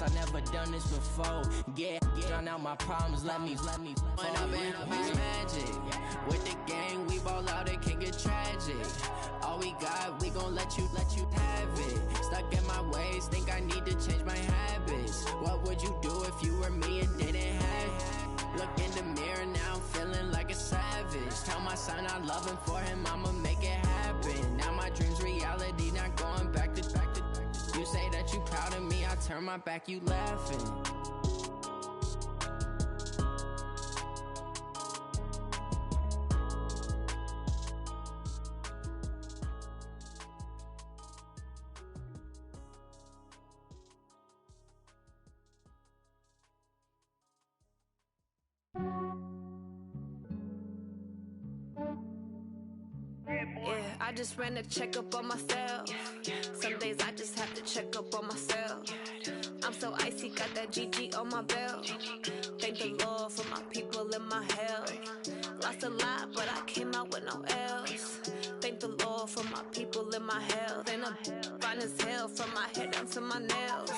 I never done this before. Yeah, drown out my problems, let me. When I've been magic. With the gang, we ball out, it can get tragic. All we got, we gon' let you have it. Stuck in my ways, think I need to change my habits. What would you do if you were me and didn't have it? Look in the mirror now, I'm feeling like a savage. Tell my son I love him, for him I'ma make it happen. Now my dream's reality, not going back to. You say that you proud of me, I turn my back, you laughing. Yeah, I just ran a checkup on myself. Some days I just have to check up on myself. I'm so icy, got that GG on my belt. Thank the Lord for my people in my health. Lost a lot, but I came out with no L's. Thank the Lord for my people in my health. And I'm fine as hell from my head down to my nails.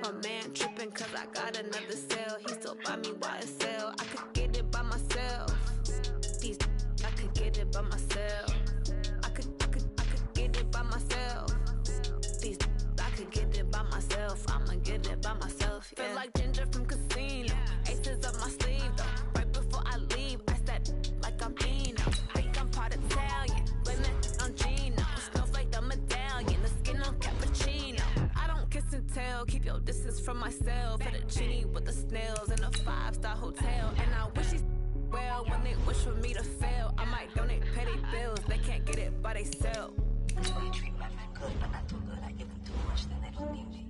My man tripping cause I got another cell. He still buy me YSL. I could get it by myself. These I could get it by myself. I could get it by myself. These I could get it by myself. I'ma get it by myself. Yeah. Feel like Ginger from Casino. Aces up my sleeve though. Right before I leave, I step like I'm Dino. Think I'm part Italian. Blame that on Gino. Snowflake the medallion. The skin on cappuccino. I don't kiss and tell. Keep your distance from myself. Fettuccine with the snails in a 5-star hotel. And I wish he's well when they wish for me to fail. I might donate petty bills. They can't get it by themselves. You treat my friend good, but not too good. I give them too much, then they don't need me.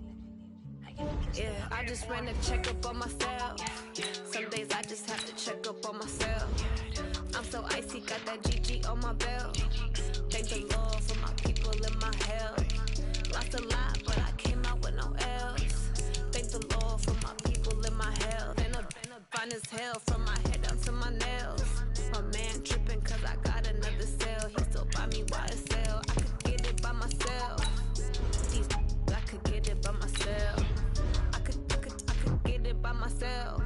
Yeah, I just ran a checkup on myself. Some days I just have to check up on myself. I'm so icy, got that GG on my belt. Thank the Lord for my people in my health. Lost a lot, but I came out with no L's. Thank the Lord for my people in my health. And I'm fine as hell from my head down to my nails. My man tripping cause I got another cell. He still buy me YSL. I could get it by myself. These I could get it by myself. I could get it by myself.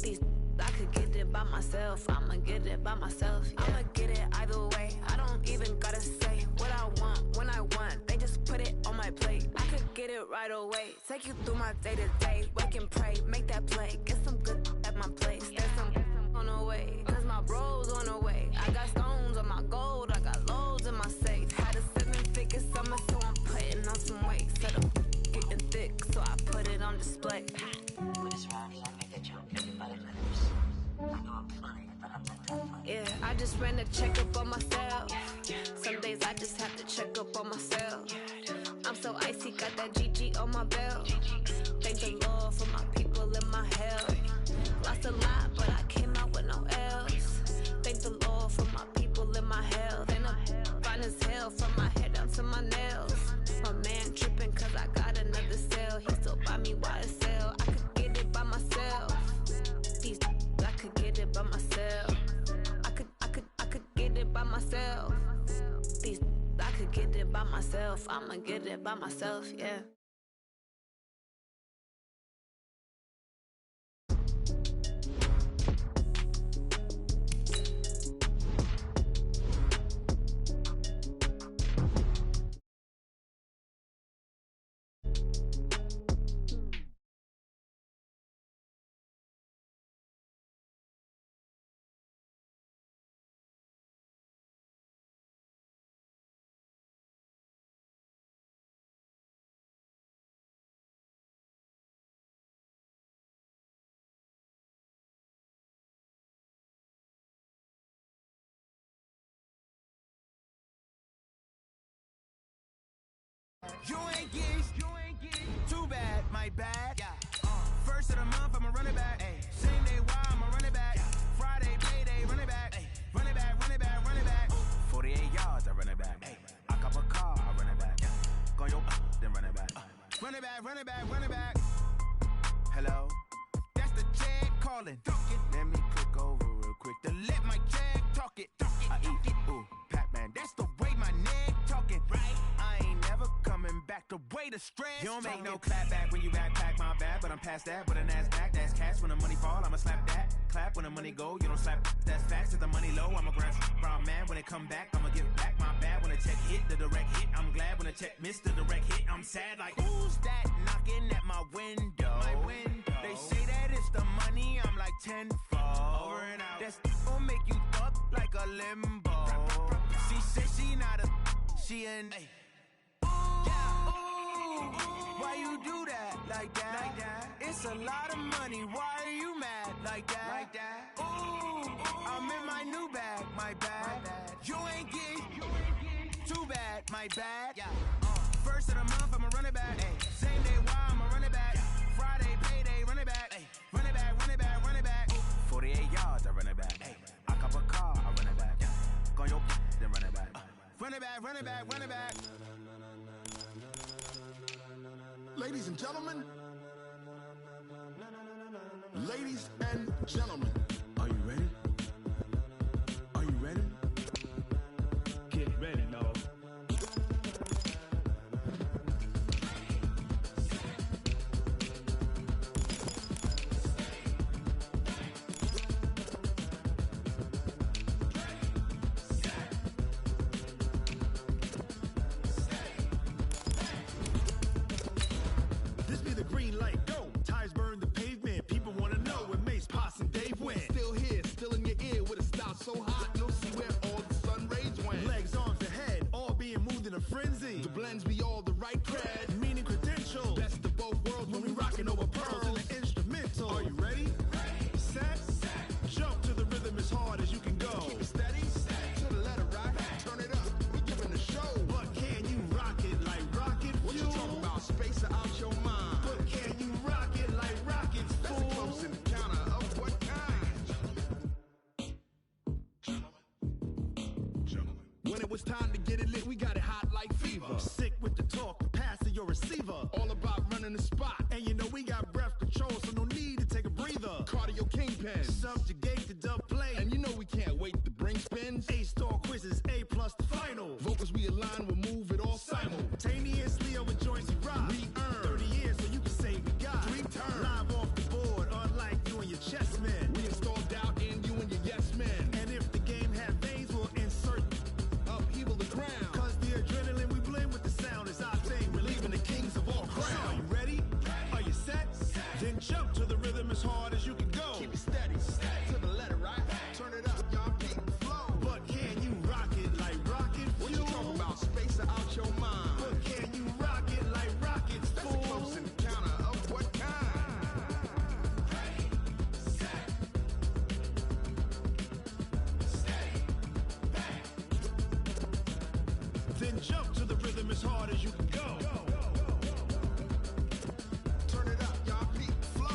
These I could get it by myself. I'ma get it by myself. Yeah. I'ma get it either way. I don't even gotta say what I want when I want. They just put it on my plate. I could get it right away. Take you through my day to day. Wake and pray, make that play. Get some good at my place. There's some on the way. Cause my bros on the way. I got stones on my gold. I got loads in my safe. Had a 7-figure summer, so I'm putting on some weight. Set up getting thick, so I put it on display. With this rhyme, I make that jump. Everybody letters. I know I'm funny, but I'm not that funny. Yeah, I just ran a checkup on myself. Some days I just have to check up on myself. I'm so icy, got that GG on my belt. Thank the Lord for my people in my health. Lost a lot, but I came out with no L's. Thank the Lord for my people in my health. And I'm fine as hell from my head down to my nails. My man tripping cause I got another cell. He still buy me YSL. I could get it by myself. These I could get it by myself. I could get it by myself. These I could get it by myself. I'ma get it by myself, yeah. You ain't geek, too bad, my bad. Yeah. First of the month, I'ma run it back. Ay. Same day, why I'ma run it back. Yeah. Friday, payday, run it back. Ay. Run it back, run it back, run it back. 48 yards, I run it back. Ay. I cop a car, I run it back. Yeah. Go yo, then run it back. Run it back, run it back, run it back. Hello, that's the check calling. Let me click over real quick to let my check talk it. I eat it, ooh, Pac-Man, that's the way my neck talking. Right, I ain't never coming back the way the stress. You don't make no clap back when you backpack my bad, but I'm past that. With a NASDAQ, that's cash. When the money fall, I'ma slap that. Clap when the money go, you don't slap. That's facts. If the money low, I'ma grab brown man. When it come back, I'ma give back my bad. When the check hit, the direct hit. I'm glad when the check missed the direct hit. I'm sad like, who's that knocking at my window? My window. They say that it's the money, I'm like tenfold. Over and out. That's gon' make you up like a limbo. She said she not a, she an. Why you do that like that? Like that? It's a lot of money. Why are you mad like that? Like that? Ooh, I'm in my new bag, my bad. You ain't get too bad, my bad. Yeah. First of the month, I'ma run it back. Ay. Same day, why I'ma run it back? Friday, payday, run it back. Ay. Run it back, run it back, run it back. 48 yards, I run it back. Ay. I cop a car, I run it back. Go your then run it back. Run it back, run it back, run it back. Ladies and gentlemen, ladies and gentlemen, are you ready? Are you ready? Get ready, no. So hot, you'll see where all the sun rays went. Legs, arms, ahead, all being moved in a frenzy. The blends be all the right cred, meaning credentials. Best of both worlds when we rockin' over pearls in the instrumental. Are you ready? Set, jump to the rhythm as hard as you can go. Keep it steady, to the letter right. Turn it up, we giving the show. But can you rock it like rocket? What you talking about? Space out your mind. But can you rock it like rockets? That's a close encounter of what kind? When it was time to get it lit, we got it hot like fever. Sick with the talk, passing your receiver. All about running the spot. And you know we got breath control, so no need to take a breather. Cardio kingpin, subjugate the dub play. And you know we can't wait to bring spins. A-star quizzes, A+ the final. Vocals we align, we'll move it all simultaneously over joints we rock. We earn 30 years, so you can say we got 3 turns. Live off the board, unlike you and your chess men. We install doubt in you and your yes men. And if the game had veins, we'll insert upheaval the ground. Cause the adrenaline we blend with the sound is our thing. We're leaving the kings of all crowns. So are you ready? Are you set? Then jump to the rhythm as hard as you can go. Keep it steady, to the letter right. Turn it up, y'all keep the flow. But can you rock it like rocket fuel? What you talking about? Space out your mind. But can you rock it like rockets? That's a close encounter of what kind? Ready, set, steady, back. Then jump to the rhythm as hard as you can go. Turn it up, y'all keep the flow.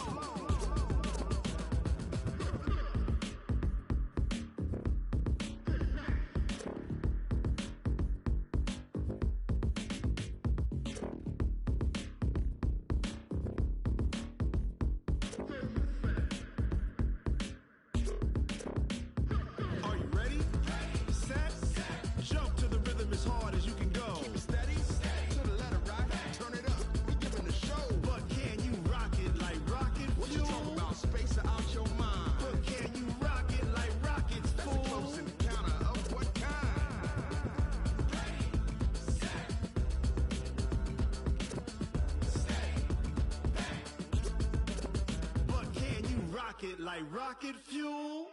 Are you ready? Set, jump to the rhythm as hard as you can go. Keep it steady, to the letter right. Turn it up, we giving the show. But can you rock it like rocket fuel? What you talking about? Space out your mind. But can you rock it like rockets? That's a close encounter of what kind? Ready, set, steady, back. But can you rock it like rocket fuel?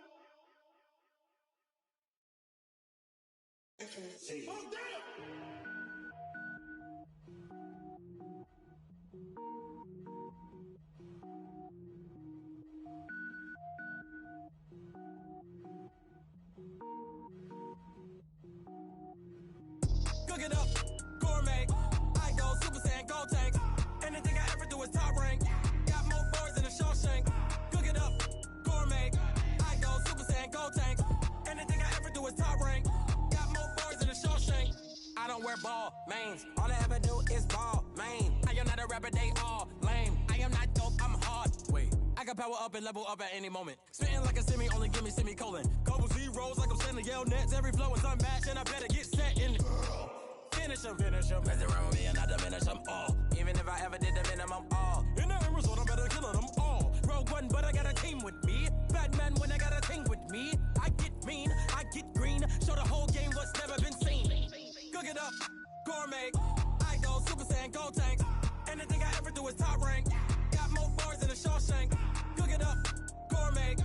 Cook it up, gourmet. I go Super Saiyan, gold tank. Anything I ever do is top rank. Got more boys than a Shawshank. Cook it up, gourmet. I go Super Saiyan, gold tank. Anything I ever do is top rank. Got more boys than a Shawshank. I don't wear ball mains. All I ever do is ball main. I am not a rapper, they all lame. I am not dope, I'm hard. Wait, I can power up and level up at any moment. Spitting like a semi, only give me semicolon. Couple zeros like I'm sending yell nets. Every flow is unmatched and I better get set in. Finish 'em. Mess around with me and I diminish 'em all. Even if I ever did the minimum all. In the end result, I'm gourmet. I go Super Saiyan, go tank. Anything I ever do is top rank. Got more bars than a Shawshank. Cook it up, gourmet.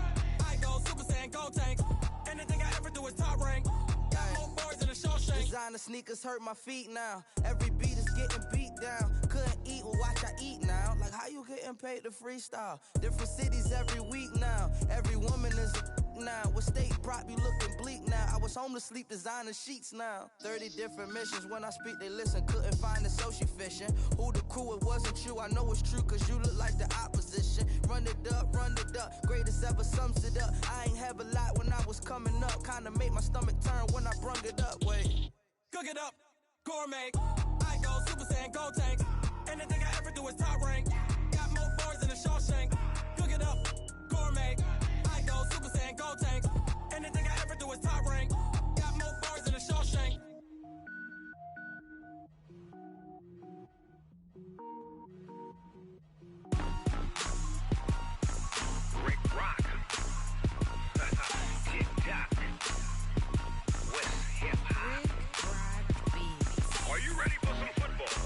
I go Super Saiyan, go tank. Anything I ever do is top rank. Got more bars than a Shawshank. Designer sneakers hurt my feet now. Every beat is getting beat down. Couldn't eat, well watch I eat now. Like how you getting paid to freestyle? Different cities every week now. Every woman is a now. What state prop you looking bleak now? I was home to sleep designer sheets now. 30 different missions. When I speak they listen. Couldn't find it so she fishing. Who the crew, it wasn't you. I know it's true cause you look like the opposition. Run it up, greatest ever sums it up. I ain't have a lot when I was coming up. Kinda made my stomach turn when I brung it up. Wait. Cook it up, gourmet. I go Super Saiyan, go tank. Anything I ever do is top rank. Got more bars than a Shawshank. Cook it up, gourmet. I go Super Saiyan, go tank. Anything I ever do is top rank. Got more bars than a Shawshank. Rick Rock. TikTok. West Hip Hop. Are you ready for some football?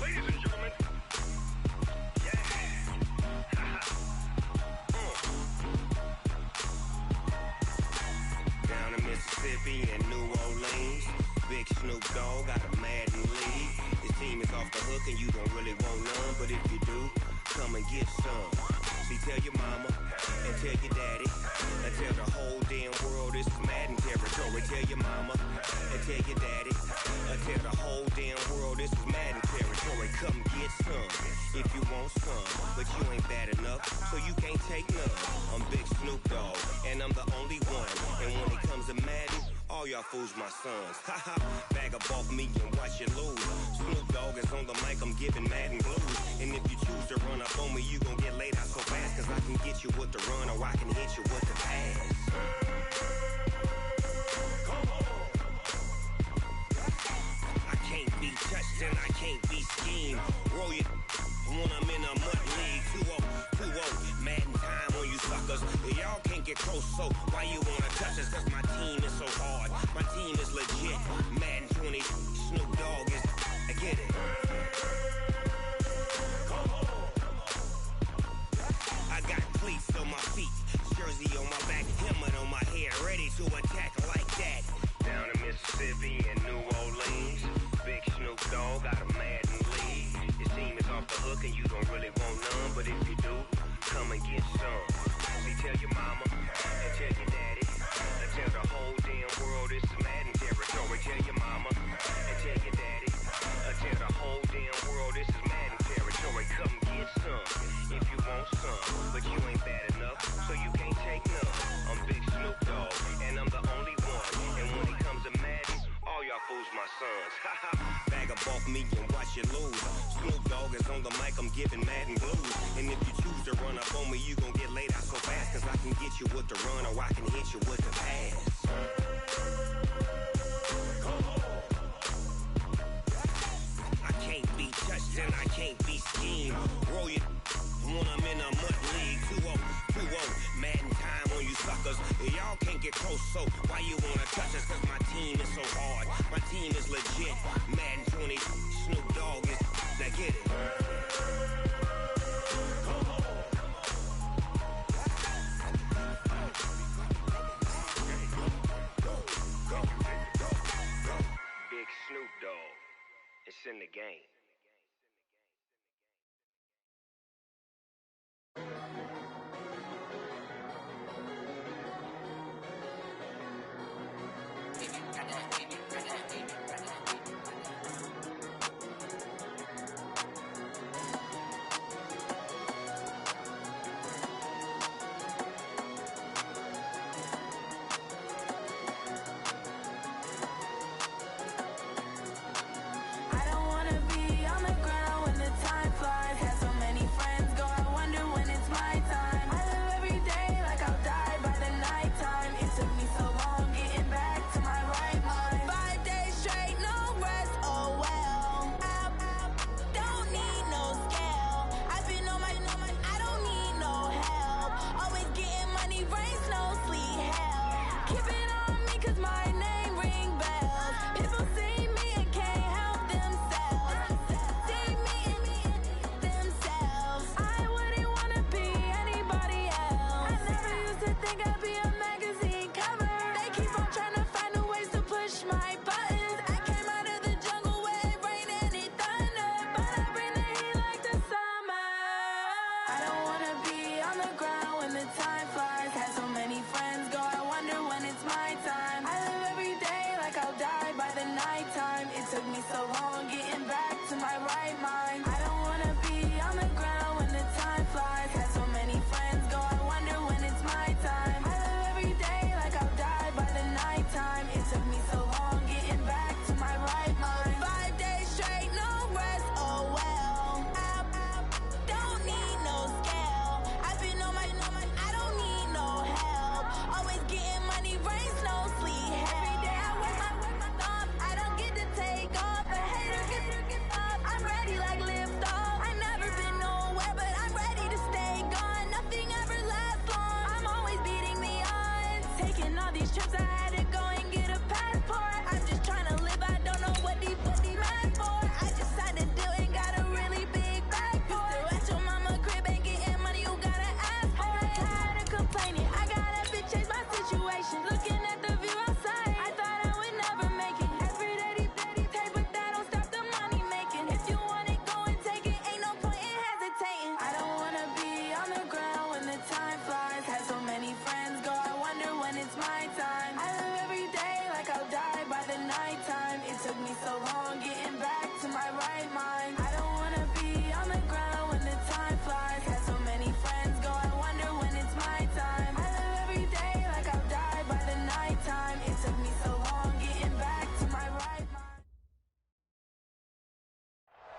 Ladies and gentlemen. Yeah. Down in Mississippi and New Orleans, Big Snoop Dogg got a Madden league. His team is off the hook and you don't really want none, but if you do, come and get some. See, tell your mama and tell your daddy and tell the whole damn world this is Madden territory. Tell your mama and tell your daddy and tell the whole damn world this is Madden territory. Come get some if you want some, but you ain't bad enough, so you can't take none. I'm Big Snoop Dogg and I'm the only one. And when it comes to Madden, all y'all fools my sons. Haha, bag up off me and watch you lose. Snoop Dogg is on the mic, I'm giving Madden blues. And if you choose to run up on me, you gon' get laid out so fast. Cause I can get you with the run or I can hit you with the pass. Come on. I can't be touched and I can't be schemed. Roll you when I'm in a mud league. 2-0, Madden time on you suckers. Y'all can't get close, so why you wanna touch us? Cause my team is so hard, my team is legit. Madden 20, Snoop Dogg is, I get it. Come on. I got cleats on my feet, jersey on my back, helmet on my head, ready to attack like that. Down in Mississippi and New Orleans, Big Snoop Dogg got a Madden league. His team is off the hook and you don't really want none, but if you do, come and get some. See, tell your mama and tell your daddy and tell the whole damn world this is Madden territory. Tell your mama and tell your daddy and tell the whole damn world this is Madden territory. Come get some if you want some, but you ain't bad enough, so you can't take none. I'm Big Snoop Dogg and I'm the only one. And when it comes to Madden, all y'all fools my sons. Haha, bag up off me and watch you lose. Snoop Dogg is on the mic, I'm giving Madden blues. And if you choose to run up on me, you gon' get laid out so fast. Cause I can get you with the run or I can hit you with the pass. Come on. I can't be touched and I can't be schemed. Roll you when I'm in a mud league. 2-0, Madden time on you suckers. Y'all can't get close, so why you wanna touch us? Cause my team is so hard, my team is legit. Madden 20, Snoop Dogg is, now get it. Come on. Big Snoop Dogg, it's in the game.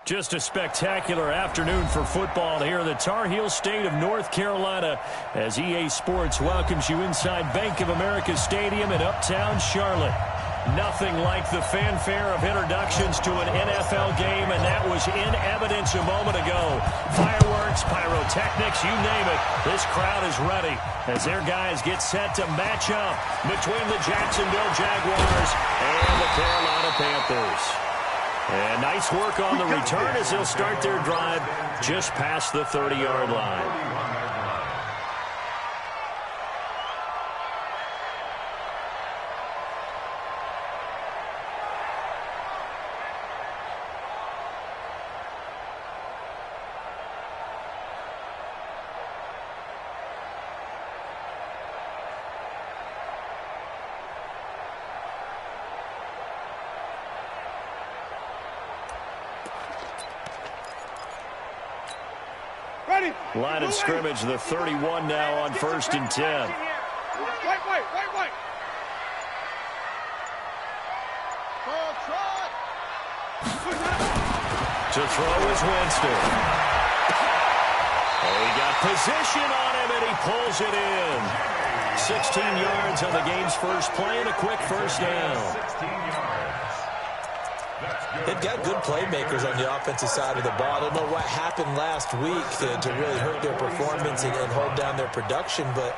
Just a spectacular afternoon for football here in the Tar Heel state of North Carolina as EA Sports welcomes you inside Bank of America Stadium in Uptown Charlotte. Nothing like the fanfare of introductions to an NFL game, and that was in evidence a moment ago. Fireworks, pyrotechnics, you name it. This crowd is ready as their guys get set to match up between the Jacksonville Jaguars and the Carolina Panthers. And nice work on the return as they'll start their drive just past the 30-yard line. Line of scrimmage, the 31 now on 1st and 10. Wait. To throw is Winston. Oh, he got position on him, and he pulls it in. 16 yards on the game's first play and a quick first down. 16 yards. They've got good playmakers on the offensive side of the ball. I don't know what happened last week to really hurt their performance and hold down their production, but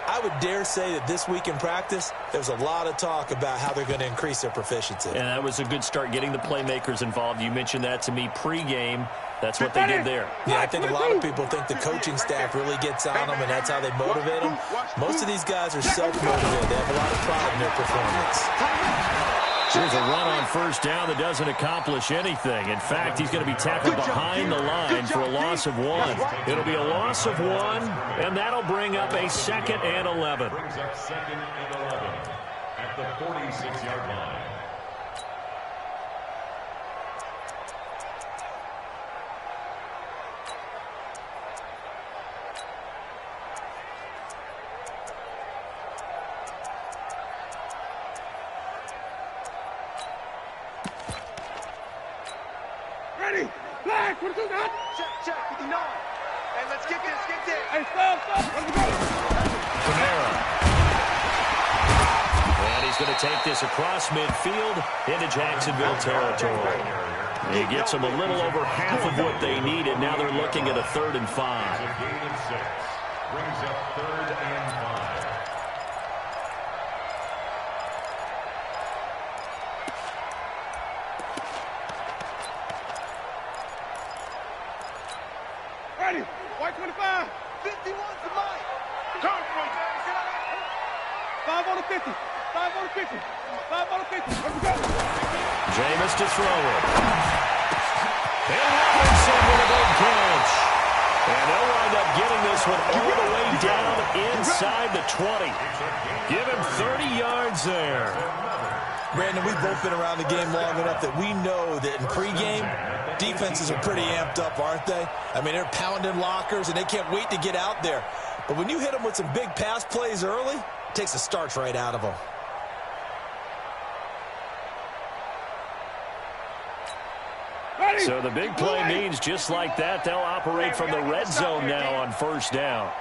I would dare say that this week in practice, there's a lot of talk about how they're going to increase their proficiency. And that was a good start, getting the playmakers involved. You mentioned that to me pregame. That's what they did there. Yeah, I think a lot of people think the coaching staff really gets on them, and that's how they motivate them. Most of these guys are self-motivated. They have a lot of pride in their performance. Here's a run on first down that doesn't accomplish anything. In fact, he's going to be tackled behind the line for a loss of 1. It'll be a loss of 1, and that'll bring up a 2nd and 11. Brings up 2nd and 11 at the 46-yard line. Ready? Flag, what do you got? Check, 59. Hey, let's get this. Hey, stop. Let's go. Kamara. And he's going to take this across midfield into Jacksonville territory. He gets them a little over half of what they needed. Now they're looking at a 3rd and 5. A gain of 6. Brings up 3rd and 5. Ready? White 25. 51 to mine. Come from 5 on the 50. 5 on the 50. 5 on the 50. Let's go. Jameis to throw it. And Robinson with a big catch. And they'll wind up getting this one all the way down inside the 20. Give him 30 yards there. Brandon, we've both been around the game long enough that we know that in pregame, defenses are pretty amped up, aren't they? I mean, they're pounding lockers, and they can't wait to get out there. But when you hit them with some big pass plays early, it takes the starch right out of them. So the big play means just like that, they'll operate from the red zone now on first down.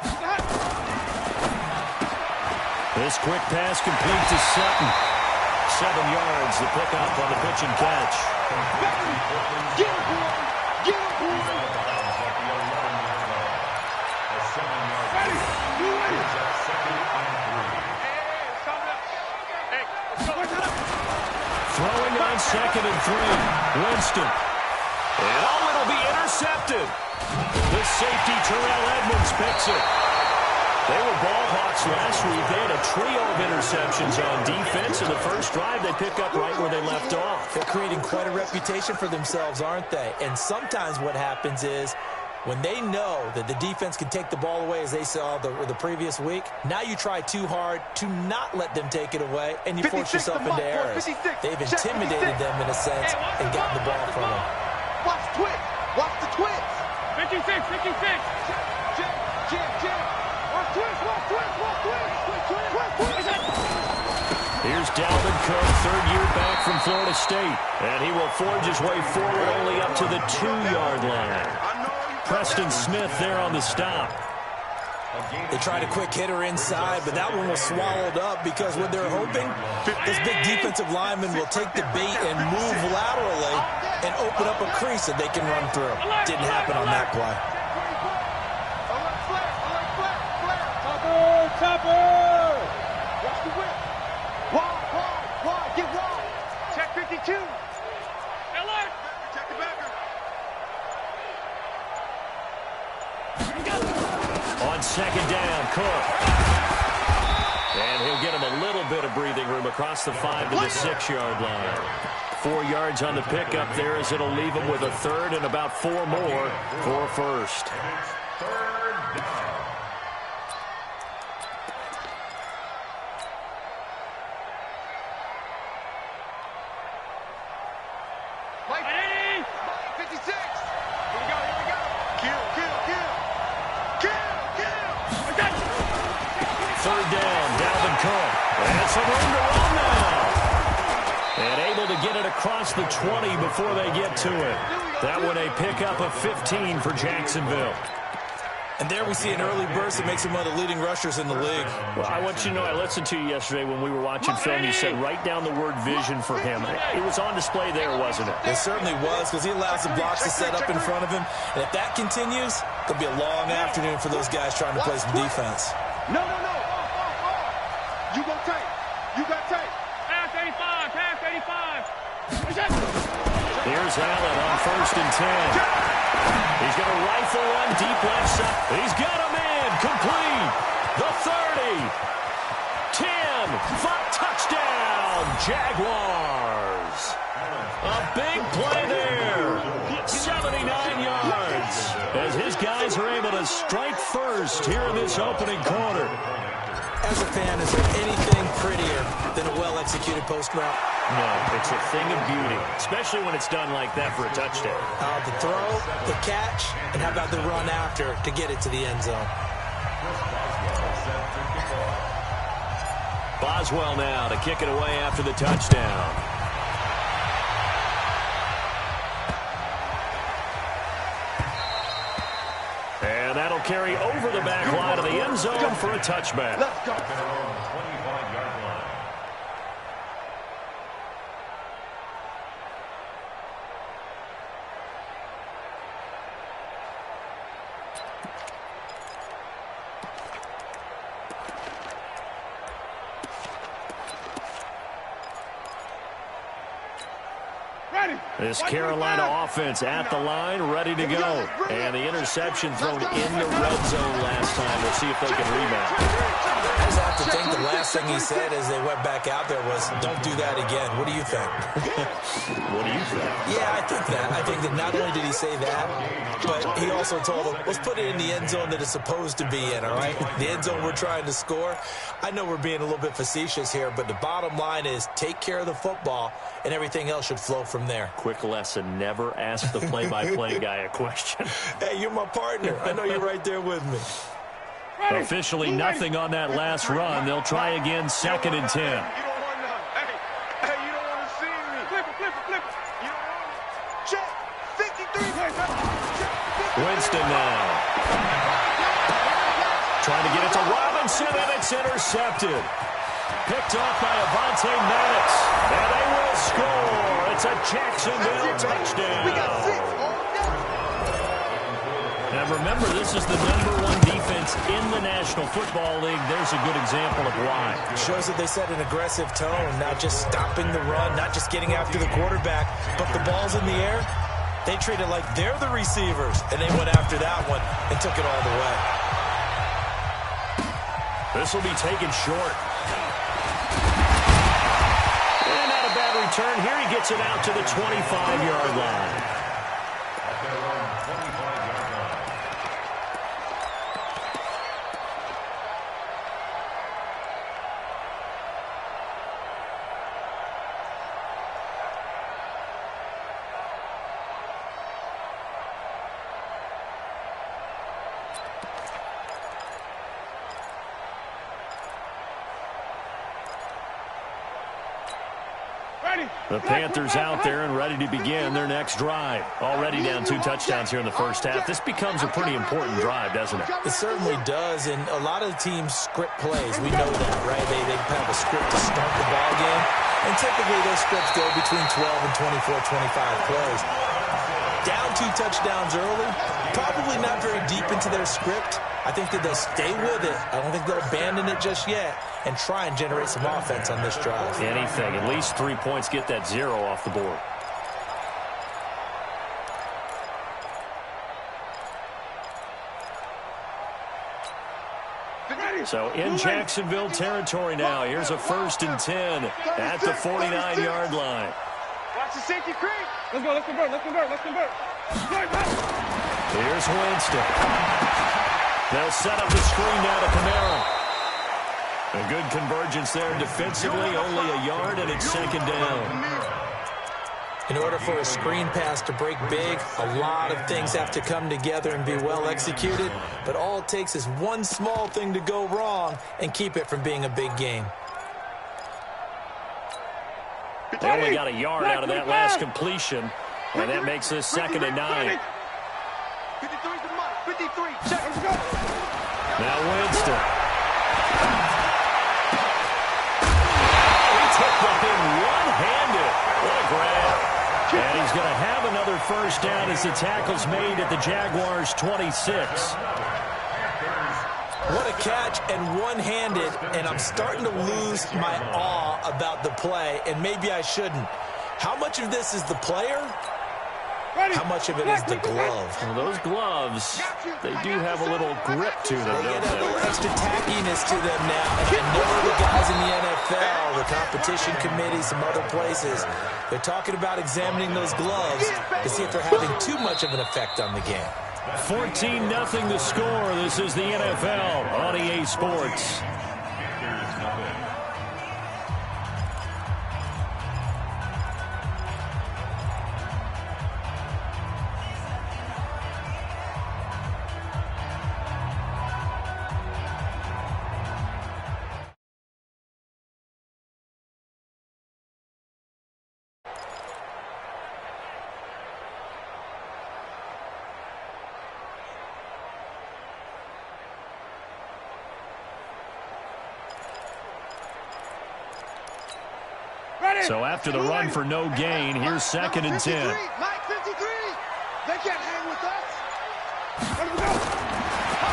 This quick pass complete to Sutton. 7 yards, the pickup on the pitch and catch. Get him, boy. Get him, boy. Ready? You ready? Throwing on 2nd and 3. Winston. And it'll be intercepted. The safety, Terrell Edmonds, picks it. They were ball hawks last week. They had a trio of interceptions on defense. In the first drive, they pick up right where they left off. They're creating quite a reputation for themselves, aren't they? And sometimes what happens is when they know that the defense can take the ball away, as they saw the previous week, now you try too hard to not let them take it away, and you force yourself into errors. They've intimidated them in a sense and gotten the ball from them. Watch the twitch. Watch the twitch. 56. Jam. Watch twitch. Here's Dalvin Cook, third year back from Florida State. And he will forge his way forward only up to the 2-yard line. Preston Smith there on the stop. They tried a quick hitter inside, but that one was swallowed up because what they're hoping, this big defensive lineman will take the bait and move laterally and open up a crease that they can run through. Didn't happen on that play. Topper! Watch the whip. Wide, get wide. Check 52. Alert! Check the backer. On second down, Cook. And he'll get him a little bit of breathing room across the 5 to the 6-yard line. 4 yards on the pickup there as it'll leave him with a third and about 4 more for a first. Third down. Mike 56. Here we go. Kill. Third down, Dalvin Cook. And some room to run now. And able to get it across the 20 before they get to it. That one a pickup of 15 for Jacksonville. And there we see an early burst that makes him one of the leading rushers in the league. Well, I want you to know, I listened to you yesterday when we were watching film. You said write down the word vision for him. It was on display there, wasn't it? It certainly was, because he allows the blocks to set up in front of him. And if that continues, it'll be a long afternoon for those guys trying to play some defense. No. You go tight. You got tight. Pass 85. Here's Allen on 1st and 10. He's going to rifle one deep left side. He's got him in. Complete. The 30. 10. Touchdown. Jaguars. A big play there. 79 yards. As his guys are able to strike first here in this opening quarter. As a fan, is there anything prettier than a well-executed post route? No, it's a thing of beauty, especially when it's done like that for a touchdown. The throw, the catch, and how about the run after to get it to the end zone? Boswell now to kick it away after the touchdown. And that'll carry over the back line of the end zone for a touchback. Let's go. This Carolina offense at the line, ready to go. And the interception thrown in the red zone last time. We'll see if they can rebound. I just have to think the last thing he said as they went back out there was, don't do that again. What do you think? What do you think? Yeah, I think that. I think that not only did he say that, but he also told them, let's put it in the end zone that it's supposed to be in, all right? The end zone we're trying to score. I know we're being a little bit facetious here, but the bottom line is take care of the football, and everything else should flow from there. Quick lesson, never ask the play-by-play guy a question. Hey, you're my partner. I know you're right there with me. Officially nothing on that last run. They'll try again, 2nd and 10. You don't want none. Hey, you don't want to see me. Flip it. You don't want it. Check. 53. Winston now. Trying to get it to Robinson, and it's intercepted. Picked off by Avonte Maddox. And they will score. It's a Jacksonville touchdown. We got 6 all day. Now remember, this is the #1 defense in the National Football League. There's a good example of why. It shows that they set an aggressive tone, not just stopping the run, not just getting after the quarterback, but the ball's in the air. They treat it like they're the receivers, and they went after that one and took it all the way. This will be taken short. And not a bad return. Here he gets it out to the 25-yard line. The Panthers out there and ready to begin their next drive. Already down 2 touchdowns here in the first half. This becomes a pretty important drive, doesn't it? It certainly does, and a lot of the teams script plays. We know that, right? They have a script to start the ball game, and typically those scripts go between 12 and 24, 25 plays. Down 2 touchdowns early, probably not very deep into their script. I think that they'll stay with it. I don't think they'll abandon it just yet and try and generate some offense on this drive. Anything. At least 3 points, get that 0 off the board. So in Jacksonville territory now. Here's a 1st and 10 at the 49-yard line. Watch the safety creep. Let's go, let's convert, let's convert, let's convert. Here's Winston. They'll set up the screen now to Kamara. A good convergence there defensively, only a yard, and it's 2nd down. In order for a screen pass to break big, a lot of things have to come together and be well executed, but all it takes is one small thing to go wrong and keep it from being a big game. They only got a yard out of that last completion, and that makes this 2nd and 9. 53's the mark. 53. Check. Let's go. Now Winston. He took that in one-handed. What a grab. And he's going to have another 1st down as the tackle's made at the Jaguars' 26. What a catch, and one-handed, and I'm starting to lose my awe about the play, and maybe I shouldn't. How much of this is the player? How much of it is the glove? Well, those gloves, they do have a little grip to them, They don't get a they? little extra tackiness to them now. And I know the guys in the NFL, the competition committee, some other places, they're talking about examining those gloves to see if they're having too much of an effect on the game. 14-0 the score. This is the NFL on EA Sports. So after the run for no gain, here's 2nd and 10. Mike, 53. They can't hang with us.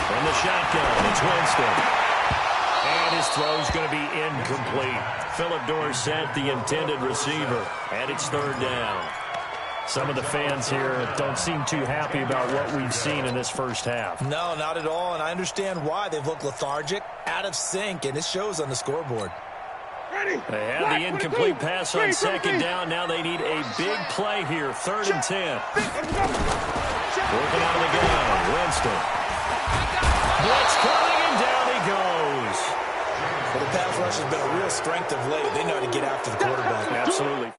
From the shotgun, it's Winston. And his throw's going to be incomplete. Philip Dorsett, the intended receiver. And it's 3rd down. Some of the fans here don't seem too happy about what we've seen in this first half. No, not at all, and I understand why. They've looked lethargic, out of sync, and it shows on the scoreboard. They have the incomplete pass on 2nd down. Now they need a big play here. 3rd and 10. Working out of the gun. Winston. Blitz coming, and down he goes. Well, the pass rush has been a real strength of late. They know how to get after the quarterback. Absolutely.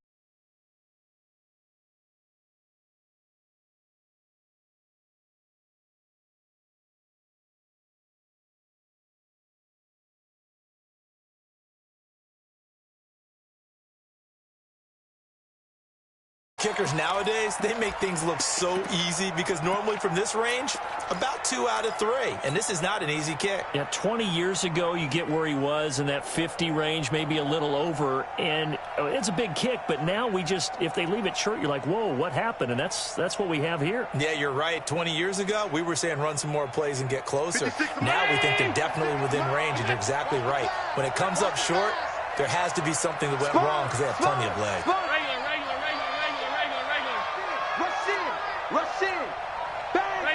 Kickers nowadays, they make things look so easy because normally from this range, about 2 out of 3. And this is not an easy kick. Yeah, 20 years ago, you get where he was in that 50 range, maybe a little over. And it's a big kick, but now we just, if they leave it short, you're like, whoa, what happened? And that's what we have here. Yeah, you're right. 20 years ago, we were saying run some more plays and get closer. Now we think they're definitely within range, and you're exactly right. When it comes up short, there has to be something that went wrong because they have plenty of leg. Rush in. Bang.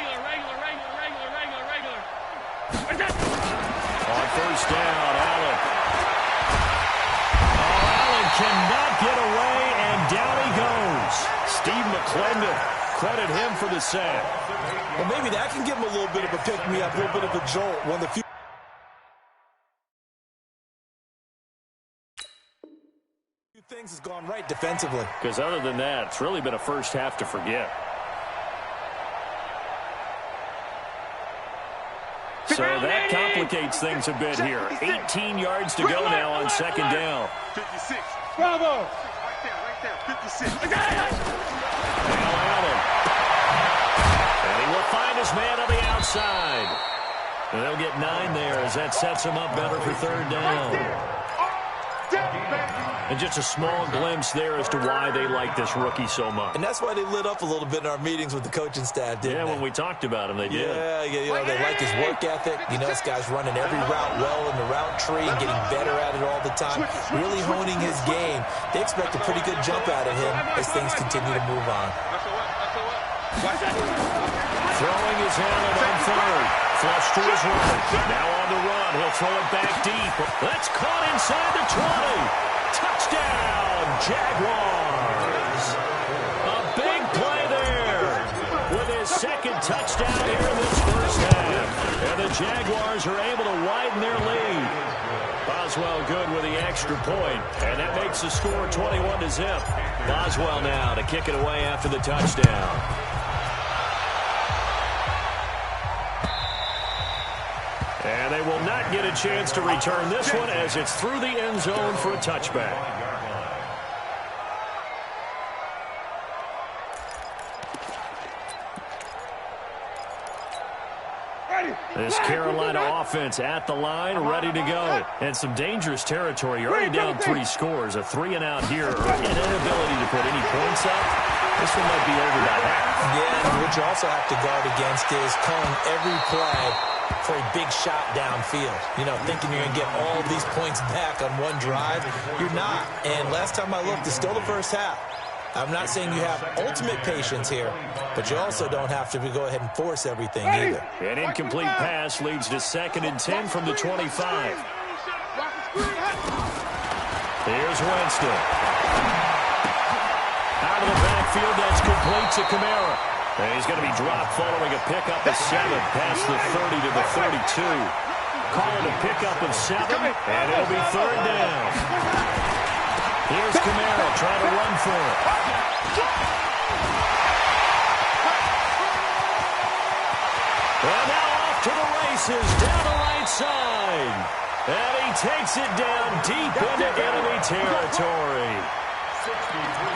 On 1st down, Allen. Oh, Allen cannot get away, and down he goes. Steve McClendon, credit him for the sack. Well, maybe that can give him a little bit of a pick-me-up, a little bit of a jolt. One of the few things has gone right defensively. Because other than that, it's really been a first half to forget. So that complicates things a bit here. 18 yards to go now on 2nd down. 56. Bravo. 56. Now Allen. And he will find his man on the outside. And they'll get 9 there as that sets him up better for third down. And just a small glimpse there as to why they like this rookie so much. And that's why they lit up a little bit in our meetings with the coaching staff, didn't they? When we talked about him, they did. Yeah, you know, they like his work ethic. You know, this guy's running every route well in the route tree and getting better at it all the time, really honing his game. They expect a pretty good jump out of him as things continue to move on. Throwing his hand on third. Flush to his right. Now on the run. He'll throw it back deep. That's caught inside the 20. Touchdown, Jaguars. A big play there with his second touchdown here in this first half. And the Jaguars are able to widen their lead. Boswell good with the extra point, and that makes the score 21-0. Boswell now to kick it away after the touchdown. And they will not get a chance to return this one as it's through the end zone for a touchback. This Carolina offense at the line, ready to go. And some dangerous territory. You're already down 3 scores. A 3-and-out here, or an inability to put any points up. This one might be over by half. Yeah, and what you also have to guard against is calling every play for a big shot downfield. You know, thinking you're going to get all these points back on one drive. You're not. And last time I looked, it's still the first half. I'm not saying you have ultimate patience here, but you also don't have to go ahead and force everything either. An incomplete pass leads to 2nd and 10 from the 25. Here's Winston. Out of the backfield, that's complete to Kamara. And he's going to be dropped following a pickup of 7 past the 30 to the 32. Calling a pickup of 7, and it'll be third down. Here's Kamara trying to run for it. And now off to the races, down the right side. And he takes it down deep into enemy territory.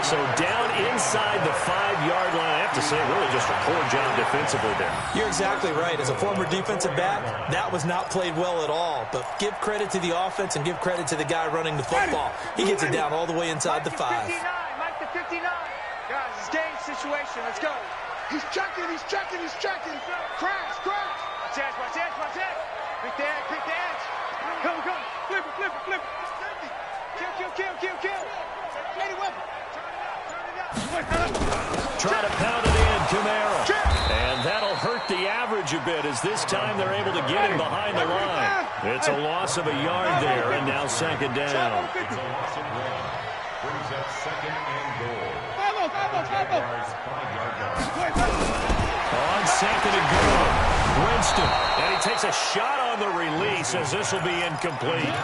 So down inside the 5-yard line. I have to say, really just a poor job defensively there. You're exactly right. As a former defensive back, that was not played well at all. But give credit to the offense and give credit to the guy running the football. He gets it down all the way inside the 5. Mike the 59. Guys, it's game situation. Let's go. He's checking. Crash. Watch edge. Pick the edge. Come. Flip it. Kill. Lady weapon. Trying to pound it in, Kamara. And that'll hurt the average a bit as this time they're able to get him behind the line. It's a loss of a yard there, and now 2nd down. Brings up 2nd and goal. On 2nd and goal. Winston, and he takes a shot on the release as this will be incomplete.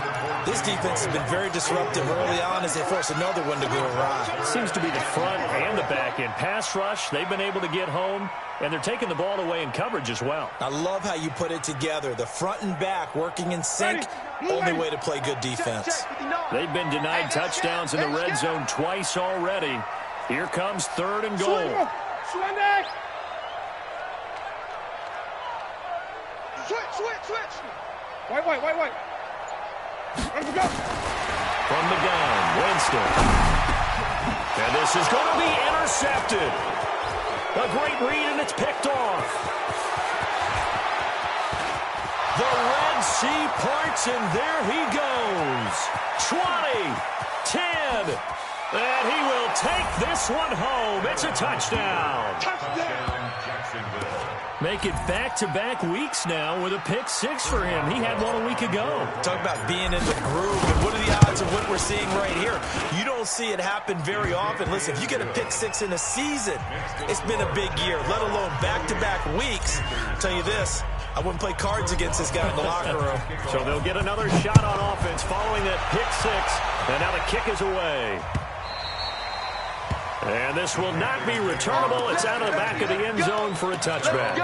This defense has been very disruptive early on as they force another one to go awry. Seems to be the front and the back end. Pass rush, they've been able to get home, and they're taking the ball away in coverage as well. I love how you put it together. The front and back working in sync, only way to play good defense. They've been denied touchdowns in the red zone twice already. Here comes 3rd and goal. Switch. Wait. Let's go. From the gun, Winston. And this is going to be intercepted. A great read, and it's picked off. The Red Sea parts, and there he goes. 20, 10, and he will take this one home. It's a touchdown. Touchdown, Jacksonville. Make it back-to-back weeks now with a pick 6 for him. He had one a week ago. Talk about being in the groove, and what are the odds of what we're seeing right here? You don't see it happen very often. Listen, if you get a pick 6 in a season, it's been a big year, let alone back-to-back weeks. I'll tell you this, I wouldn't play cards against this guy in the locker room. So they'll get another shot on offense following that pick 6, and now the kick is away. And this will not be returnable. It's out of the back of the end zone for a touchback.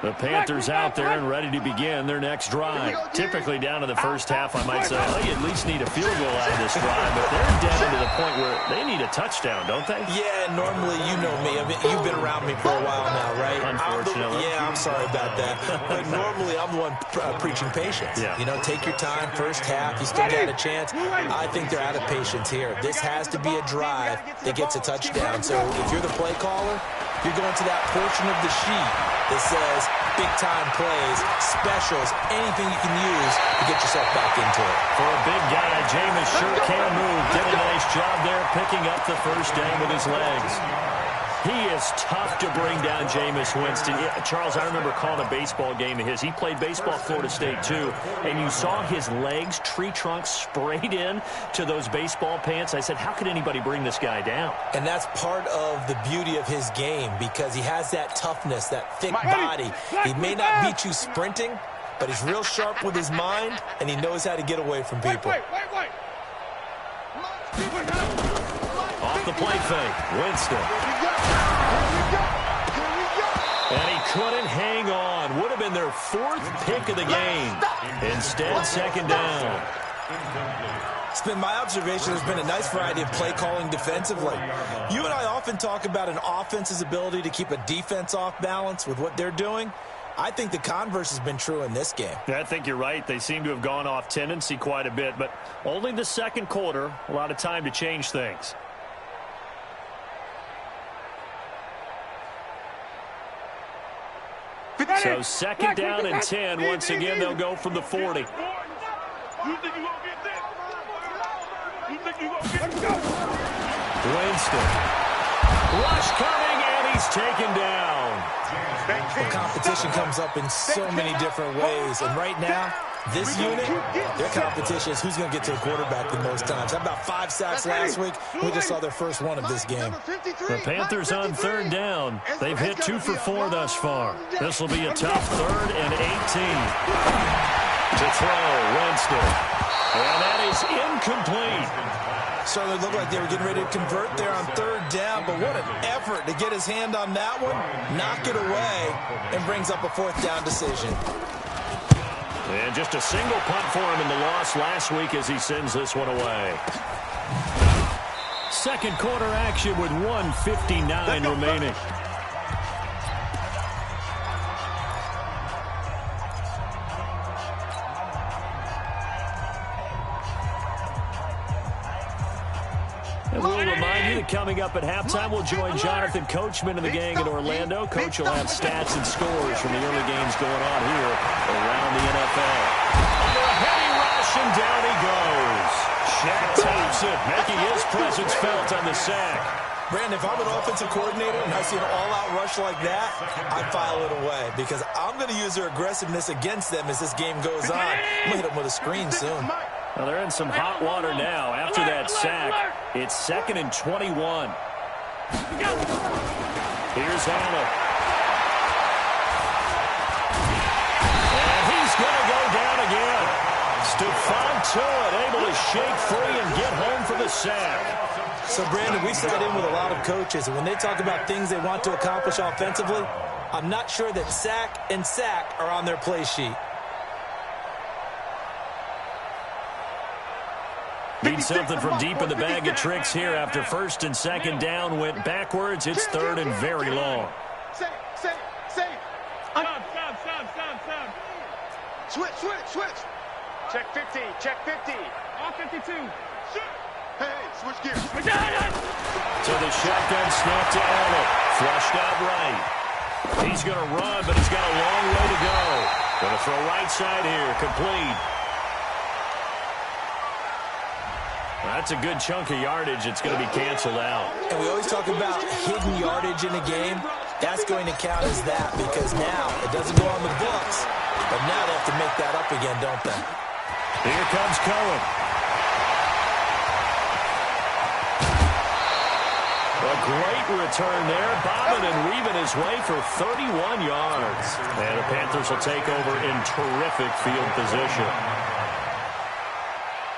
The Panthers out there and ready to begin their next drive. Typically down to the first half, I might say, well, you at least need a field goal out of this drive, but they're down to the point where they need a touchdown, don't they? Yeah, normally, you know me. I mean, you've been around me for a while now, right? Unfortunately. I'm sorry about that. But normally, I'm the one preaching patience. Yeah. You know, take your time, first half, you still got a chance. I think they're out of patience here. This has to be a drive that gets a touchdown. So if you're the play caller, you're going to that portion of the sheet that says big-time plays, specials, anything you can use to get yourself back into it. For a big guy, Jameis sure can move. Did a nice job there picking up the first down with his legs. He is tough to bring down, Jameis Winston. Yeah, Charles, I remember calling a baseball game of his. He played baseball at Florida State, too, and you saw his legs, tree trunks sprayed in to those baseball pants. I said, how could anybody bring this guy down? And that's part of the beauty of his game because he has that toughness, that thick body. He may not beat you sprinting, but he's real sharp with his mind, and he knows how to get away from people. Off the play fake, Winston. And he couldn't hang on. Would have been their fourth pick of the game. Instead, second down. It's been my observation there's been a nice variety of play calling defensively. You and I often talk about an offense's ability to keep a defense off balance with what they're doing. I think the converse has been true in this game. Yeah, I think you're right. They seem to have gone off tendency quite a bit, but only the second quarter, a lot of time to change things. So second down and 10. Once again, they'll go from the 40. You think you're going to get this? You think you're going to get this? Winston. Rush coming, and he's taken down. The competition comes up in so many different ways. And right now, this unit, their competition is who's going to get to the quarterback the most times. How about 5 sacks last week? We just saw their first one of this game. The Panthers on third down. They've hit 2 for 4 thus far. This will be a tough 3rd and 18. To throw, Winston. And that is incomplete. Started to look like they were getting ready to convert there on 3rd down, but what an effort to get his hand on that one, knock it away, and brings up a 4th down decision. And just a single punt for him in the loss last week as he sends this one away. Second quarter action with 1:59 remaining. And we'll remind you that coming up at halftime, we'll join Jonathan Coachman and the gang in Orlando. Coach will have stats and scores from the early games going on here around the NFL. Under a heavy rush, and down he goes. Shaq Thompson making his presence felt on the sack. Brandon, if I'm an offensive coordinator and I see an all-out rush like that, I file it away because I'm going to use their aggressiveness against them as this game goes on. I'm going to hit them with a screen soon. Well, they're in some hot water now. After that sack, it's 2nd and 21. Here's Allen. And he's going to go down again. Stephon Tuitt able to shake free and get home for the sack. So, Brandon, we sat in with a lot of coaches, and when they talk about things they want to accomplish offensively, I'm not sure that sack and sack are on their play sheet. Need something from deep in the bag of tricks here after 1st and 2nd down went backwards. It's 3rd and very long. Save. Stop. Switch. Check 50. All 52. Hey, switch gears. So the shotgun snap to Allen. Flushed out right. He's going to run, but he's got a long way to go. Going to throw right side here. Complete. That's a good chunk of yardage. It's going to be canceled out. And we always talk about hidden yardage in a game. That's going to count as that because now it doesn't go on the books. But now they have to make that up again, don't they? Here comes Cohen. A great return there. Bobbing and weaving his way for 31 yards. And the Panthers will take over in terrific field position.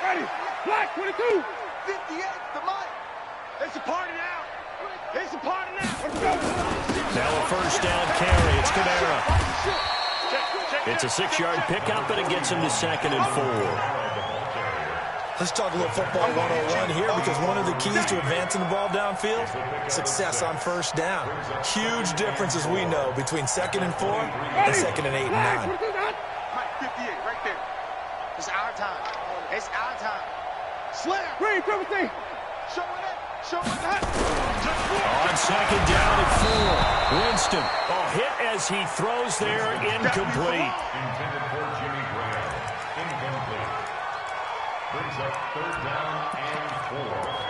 Ready. Black 22. 58 to Mike. It's a party now. It's a party now. Now a first down carry. It's Kamara. It's a 6-yard pickup, and it gets him to 2nd and 4. Let's talk a little football 101 here, because one of the keys to advancing the ball downfield, success on first down. Huge difference, as we know, between 2nd and 4 and 2nd and 8 and 9. Mike, 58, right there. It's our time. It's our time. Slam. Read, 15. Show it up. Show it up. On 2nd down and 4. Winston. Oh, hit as he throws there. Incomplete. Intended for Jimmy Graham. Incomplete. Brings up 3rd down and 4.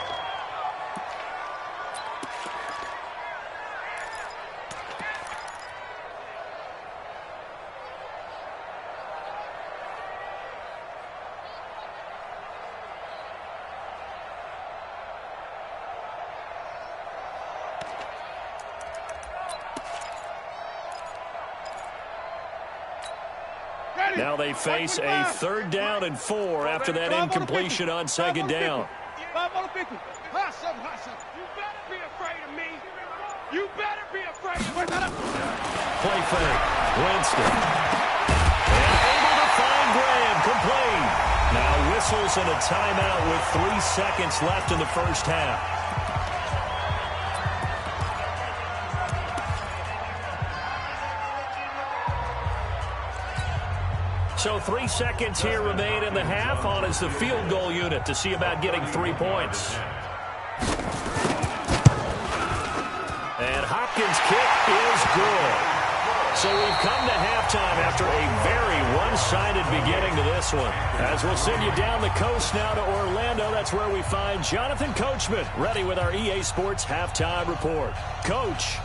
Now they face a 3rd down and 4 after that incompletion on 2nd down. 5 on the 50. Hot something, hot something. You better be afraid of me. You better be afraid of me. Play fake. Winston. And able to find Graham. Complete. Now whistles and a timeout with 3 seconds left in the first half. So 3 seconds here remain in the half. On is the field goal unit to see about getting 3 points. And Hopkins' kick is good. So we've come to halftime after a very one-sided beginning to this one. As we'll send you down the coast now to Orlando, that's where we find Jonathan Coachman ready with our EA Sports Halftime Report. Coach.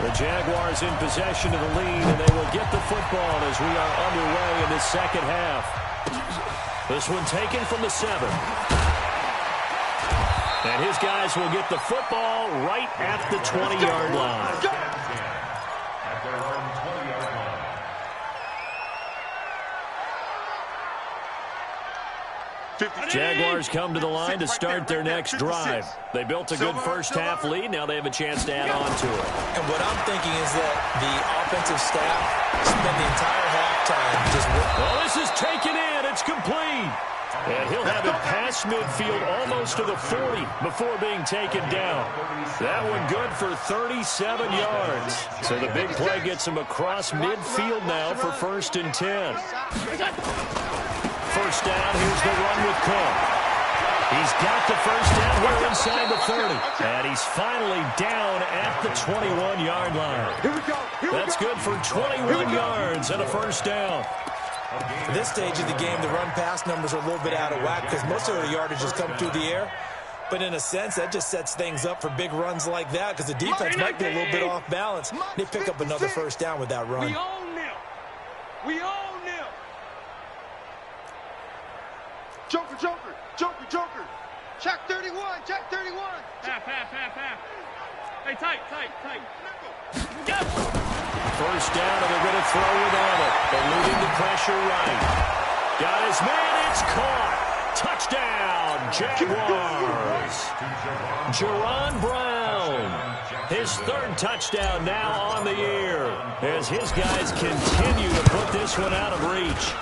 The Jaguars in possession of the lead, and they will get the football as we are underway in the second half. This one taken from the 7. And his guys will get the football right at the 20-yard line. At their own 20-yard line. Jaguars come to the line to start their next drive. They built a good first half lead. Now they have a chance to add on to it. And what I'm thinking is that the offensive staff spent the entire halftime just... Well, this is taken in. It's complete. And he'll have it past midfield almost to the 40 before being taken down. That one good for 37 yards. So the big play gets him across midfield now for 1st and 10. First down, here's the run with Cook. He's got the first down here inside the 30. And he's finally down at the 21-yard line. That's good for 21 yards and a first down. At this stage of the game, the run-pass numbers are a little bit out of whack because most of the yardage has come through the air. But in a sense, that just sets things up for big runs like that because the defense might be a little bit off balance. They pick up another first down with that run. We own them. We own them. Joker, Joker, Joker, Joker. Check 31, check 31. Half. Hey, tight. Go. First down, and they're going to throw without it. Eluding the pressure right. Got his man, it's caught. Touchdown, Jaguars. Jerron Brown. His 3rd touchdown now on the year as his guys continue to put this one out of reach.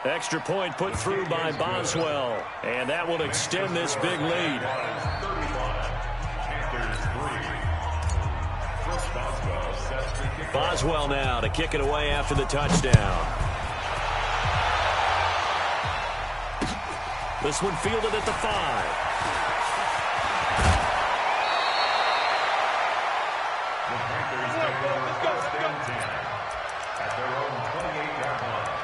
Extra point put through by Boswell, and that will extend this big lead. Boswell now to kick it away after the touchdown. This one fielded at the 5. At their own 28-yard line.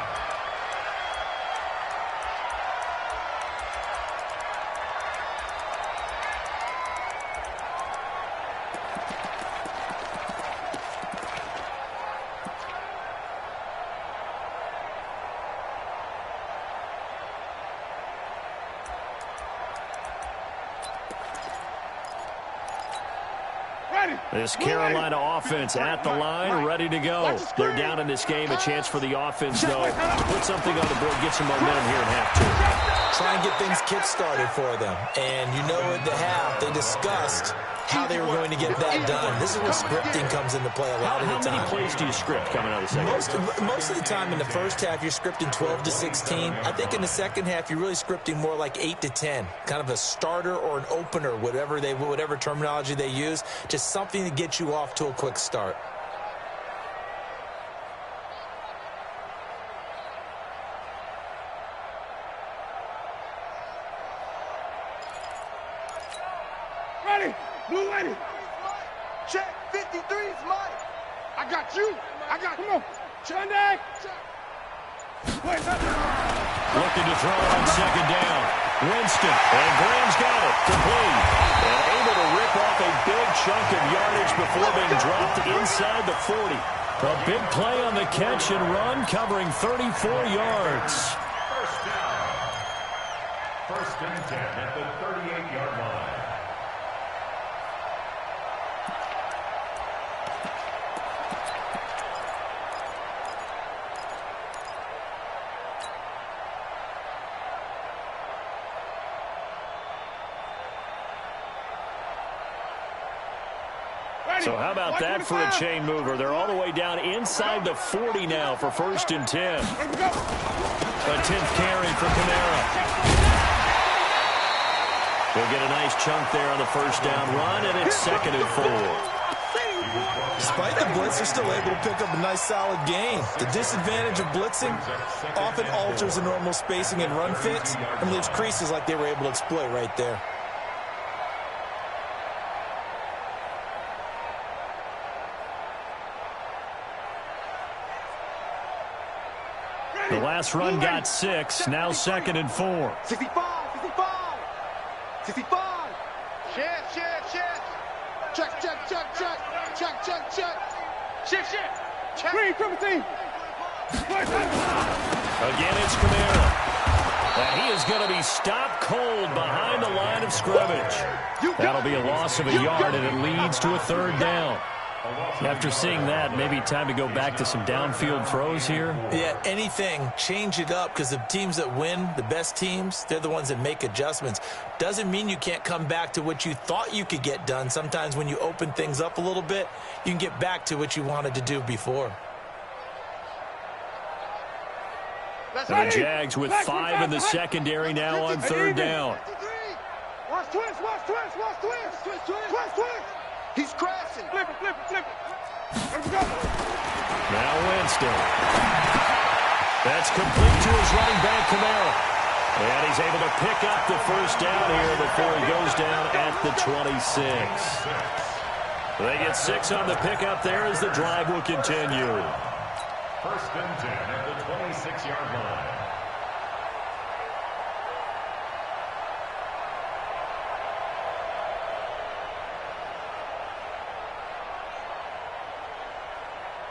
This Carolina offense at the line, ready to go. They're down in this game. A chance for the offense, though, to put something on the board, get some momentum here in half two. Try and get things kick-started for them. And you know at the half, they discussed how they were going to get that done. This is where scripting comes into play a lot of the time. How many plays do you script coming out of the second? Most of the time in the first half, you're scripting 12 to 16. I think in the second half, you're really scripting more like 8 to 10. Kind of a starter or an opener, whatever terminology they use. Just something to get you off to a quick start. Blue lady. Check 53's Mike. I got you. Come on. Sunday. Looking to throw on second down. Winston. And Graham's got it. Complete. And able to rip off a big chunk of yardage before being dropped inside the 40. A big play on the catch and run, covering 34 yards. First down. First and 10 at the 38-yard line. So how about that for a chain mover? They're all the way down inside the 40 now for first and 10. A 10th carry for Kamara. We'll get a nice chunk there on the first down run, and it's second and 4. Despite the blitz, they're still able to pick up a nice solid gain. The disadvantage of blitzing often alters the normal spacing and run fits and leaves creases like they were able to exploit right there. The last run got 6, now second and 4. 65. Shift. Check. Green, triple team. Again, it's Kamara. And he is going to be stopped cold behind the line of scrimmage. That'll be a loss of a yard, and it leads to a third down. After seeing that, maybe time to go back to some downfield throws here. Yeah, anything, change it up, because the teams that win, the best teams, they're the ones that make adjustments. Doesn't mean you can't come back to what you thought you could get done. Sometimes when you open things up a little bit, you can get back to what you wanted to do before. And the Jags with 5 in the secondary now on third down. Watch twist. He's crashing. Flip it. Let's go. Now Winston. That's complete to his running back, Kamara. And he's able to pick up the first down here before he goes down at the 26. They get 6 on the pickup there as the drive will continue. First and 10 at the 26-yard line.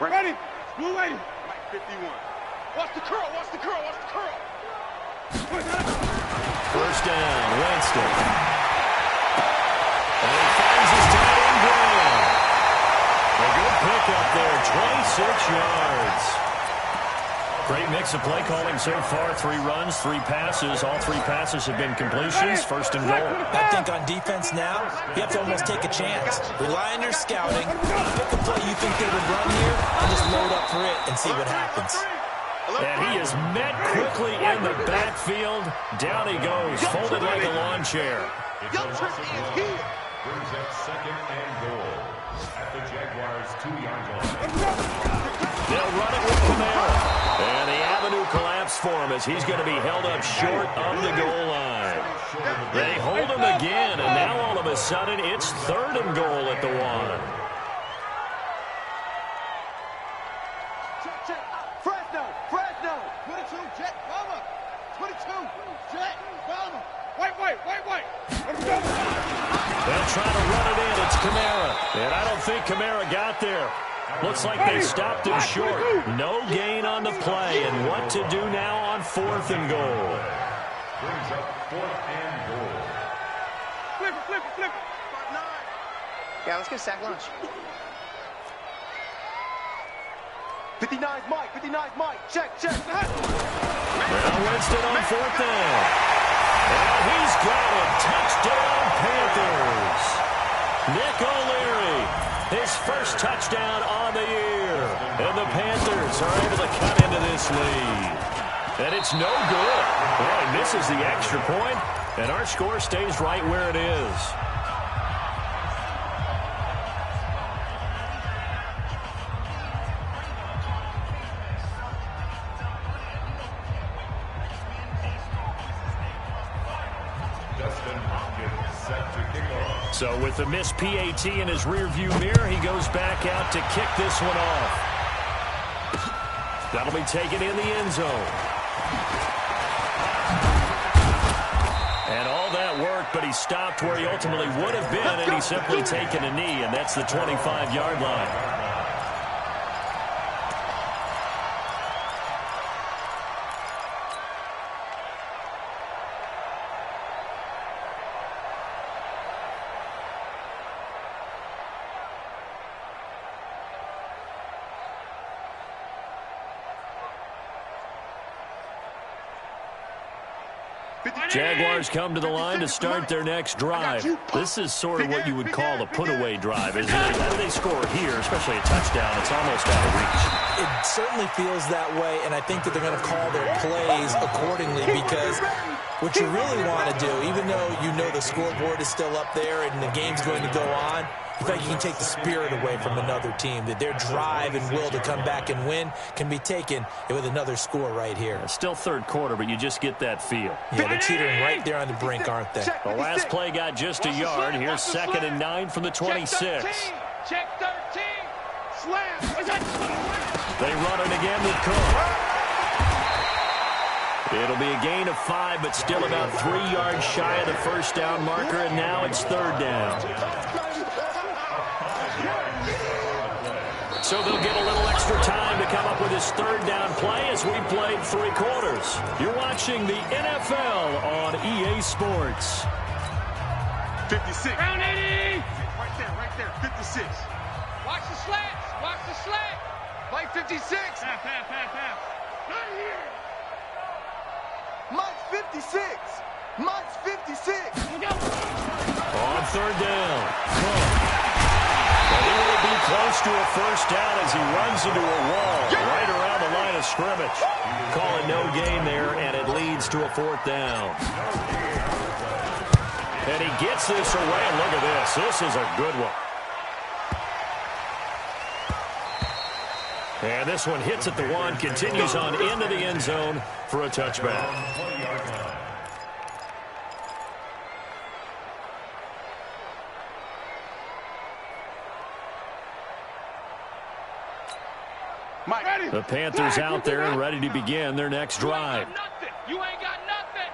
Ready? Blue lady. Mike 51. Watch the curl. First down, Winston. And he finds his tight end, Graham. A good pickup there, 26 yards. Great mix of play calling so far. 3 runs, 3 passes. All 3 passes have been completions. First and goal. I think on defense now, you have to almost take a chance. Rely on your scouting. Pick a play you think they would run here and just load up for it and see what happens. And he is met quickly in the backfield. Down he goes, folded like a lawn chair. Brings up second and goal at the Jaguars' 2-yard line. They'll run it with Kamara. And the avenue collapsed for him as he's going to be held up short of the goal line. They hold him again, and now all of a sudden it's third and goal at the 1. Check. Fresno. 22, Jet, Bomber. 22, Jet, Bomber. Wait. Let's go. They'll try to run it in. It's Kamara. And I don't think Kamara got there. Looks like they stopped him short. No gain on the play. And what to do now on 4th and goal? Brings up 4th and goal. Flip it. Yeah, let's get sack lunch. 59's Mike. 59's Mike. Check. Now Winston on 4th down. And he's got it. Touchdown, Panthers. Nick O'Leary, his first touchdown on the year. And the Panthers are able to cut into this lead. And it's no good. Well, he misses the extra point, and our score stays right where it is. So with the missed PAT in his rearview mirror, he goes back out to kick this one off. That'll be taken in the end zone. And all that work, but he stopped where he ultimately would have been, and he's simply taken a knee, and that's the 25-yard line. Jaguars come to the line to start their next drive. This is sort of what you would call a put-away drive, isn't it? How do they score here, especially a touchdown? It's almost out of reach. It certainly feels that way, and I think that they're going to call their plays accordingly, because what you really want to do, even though you know the scoreboard is still up there and the game's going to go on, in fact, you can take the spirit away from another team, that their drive and will to come back and win can be taken with another score right here. It's still third quarter, but you just get that feel. Yeah, they're teetering right there on the brink, aren't they? The last play got just a yard. Here's 2nd and 9 from the 26. Check 13. Slam. They run it again with Cook. It'll be a gain of 5, but still about 3 yards shy of the first down marker, and now it's 3rd down. So they'll get a little extra time to come up with his 3rd down play as we played 3 quarters. You're watching the NFL on EA Sports. 56. Round 80. Right there. 56. Watch the slats. Play 56. Half. Not here. Mike's 56. Mike's 56. On 3rd down. But he will be close to a first down as he runs into a wall right around the line of scrimmage. Call it no gain there, and it leads to a 4th down. And he gets this away, and look at this. This is a good one. And this one hits at the 1, continues on into the end zone for a touchback. The Panthers out there and ready to begin their next drive. You ain't got nothing.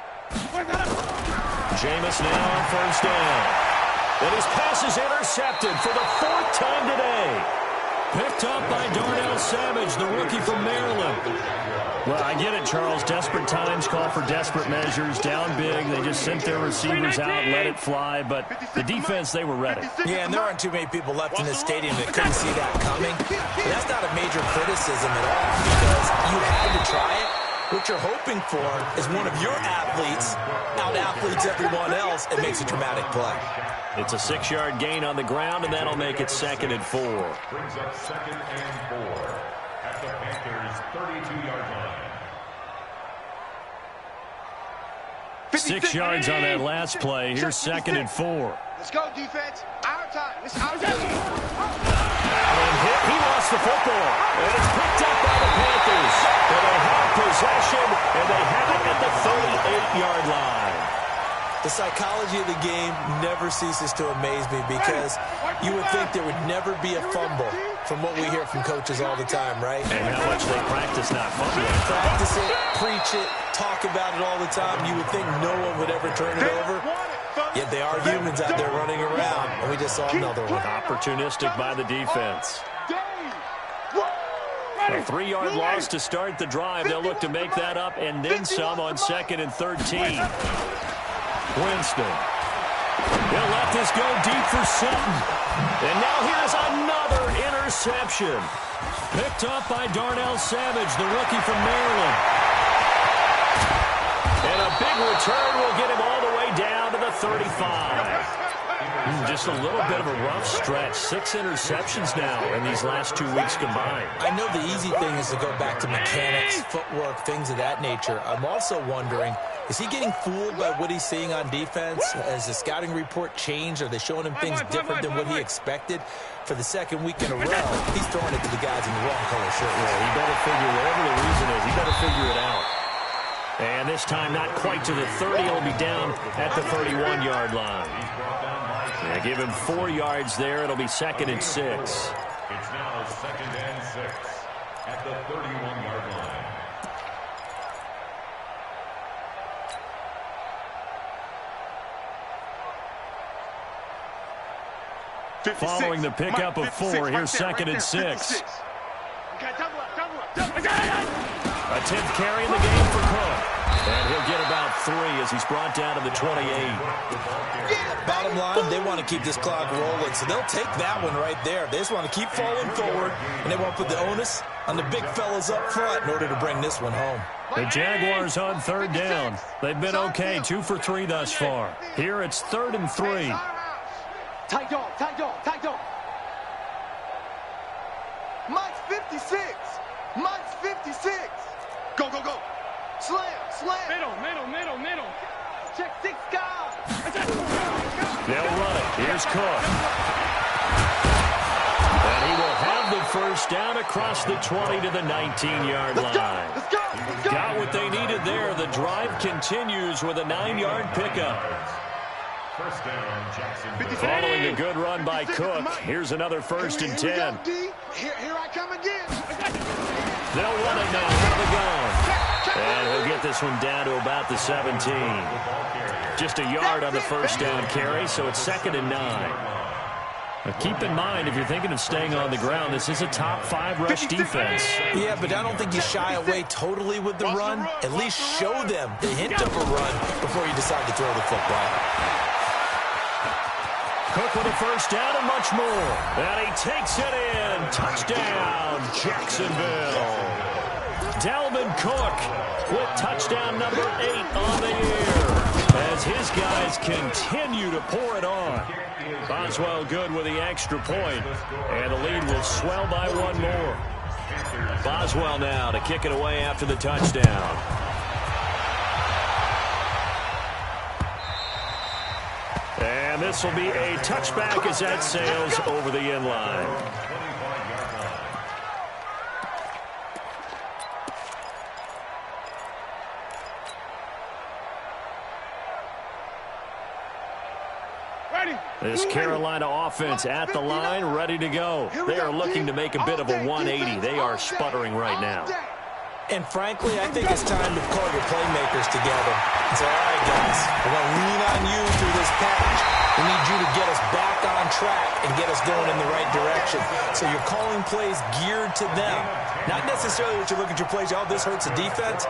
Jameis now on 1st down. And his pass is intercepted for the 4th time today. Picked up by Darnell Savage, the rookie from Maryland. Well, I get it, Charles. Desperate times call for desperate measures. Down big. They just sent their receivers out, let it fly. But the defense, they were ready. Yeah, and there aren't too many people left in this stadium that couldn't see that coming. But that's not a major criticism at all, because you had to try it. What you're hoping for is one of your athletes out-athletes everyone else and makes a dramatic play. It's a 6-yard gain on the ground, and that'll make it 2nd and 4. Brings up 2nd and 4 at the Panthers' 32-yard line. 6 yards on that last play. Here's 2nd and 4. Let's go, defense. Our time. This is our time. And he lost the football. And it's picked up by the Panthers. And they have possession, and they have it at the 38-yard line. The psychology of the game never ceases to amaze me, because you would think there would never be a fumble from what we hear from coaches all the time, right? And how much they practice not fumbling. Practice it, preach it, talk about it all the time. You would think no one would ever turn it over. Yet they are humans out there running around, and we just saw another one. Opportunistic by the defense. A 3-yard loss to start the drive. They'll look to make that up and then some on 2nd and 13. Winston. He'll let let this go deep for Sutton. And now here's another interception. Picked up by Darnell Savage, the rookie from Maryland. And a big return will get him all the way down to the 35. Just a little bit of a rough stretch. 6 interceptions now in these last 2 weeks combined. I know the easy thing is to go back to mechanics, footwork, things of that nature. I'm also wondering, is he getting fooled by what he's seeing on defense? Has the scouting report changed? Are they showing him things different than what he expected? For the second week in a row, he's throwing it to the guys in the wrong color shirt. Yeah, he better figure, whatever the reason is, he better figure it out. And this time not quite to the 30. He'll be down at the 31-yard line. Yeah, give him 4 yards there. It'll be 2nd and 6. It's now 2nd and 6 at the 31-yard line. Following the pickup of 4, here's 2nd and 6. A 10th carry in the game for Cook. And he'll get about 3 as he's brought down to the 28. Bottom line, they want to keep this clock rolling, so they'll take that one right there. They just want to keep falling forward, and they want to put the onus on the big fellas up front in order to bring this one home. The Jaguars on 3rd down. They've been okay, 2 for 3 thus far. Here it's 3rd and 3. Tight dog, tight dog, tight dog. Mike's 56. Mike's 56. Go, go, go. Slam, slam. Middle. Check 6 guys. They'll run it. Here's Cook. And he will have the first down across the 20 to the 19-yard line. Let's go. Got what they needed there. The drive continues with a 9-yard pickup. First down, Jackson. Following a good run by Cook, here's another 1st and 10. Here I come again. They'll run it now from the gun. And he'll get this one down to about the 17. Just a yard on the first down carry, so it's 2nd and 9. Now keep in mind, if you're thinking of staying on the ground, this is a top 5 rush defense. Yeah, but I don't think you shy away totally with the run. At least show them the hint of a run before you decide to throw the football. Cook with a first down and much more. And he takes it in. Touchdown, Jacksonville. Dalvin Cook with touchdown number 8 on the year as his guys continue to pour it on. Boswell good with the extra point, and the lead will swell by 1 more. Boswell now to kick it away after the touchdown. And this will be a touchback as that sails over the end line. This Carolina offense at the line, ready to go. They are looking to make a bit of a 180. They are sputtering right now. And frankly, I think it's time to call your playmakers together and say, all right, guys, we're going to lean on you through this patch. We need you to get us back on track and get us going in the right direction. So you're calling plays geared to them. Not necessarily that you look at your plays, oh, this hurts the defense.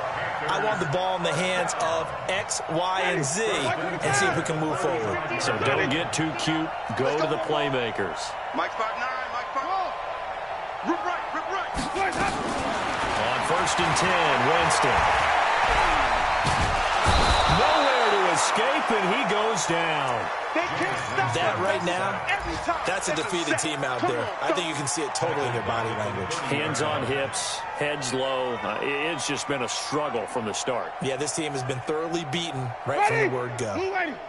I want the ball in the hands of X, Y, and Z and see if we can move forward. So don't get too cute. Go to the playmakers. Mike 5'9", Mike 5'9". Rip right. On 1st and 10, Winston. Nowhere to escape, and he goes down. That right now, that's a defeated team out there. I think you can see it totally in their body language. Hands on hips, heads low. It's just been a struggle from the start. Yeah, this team has been thoroughly beaten right from the word go.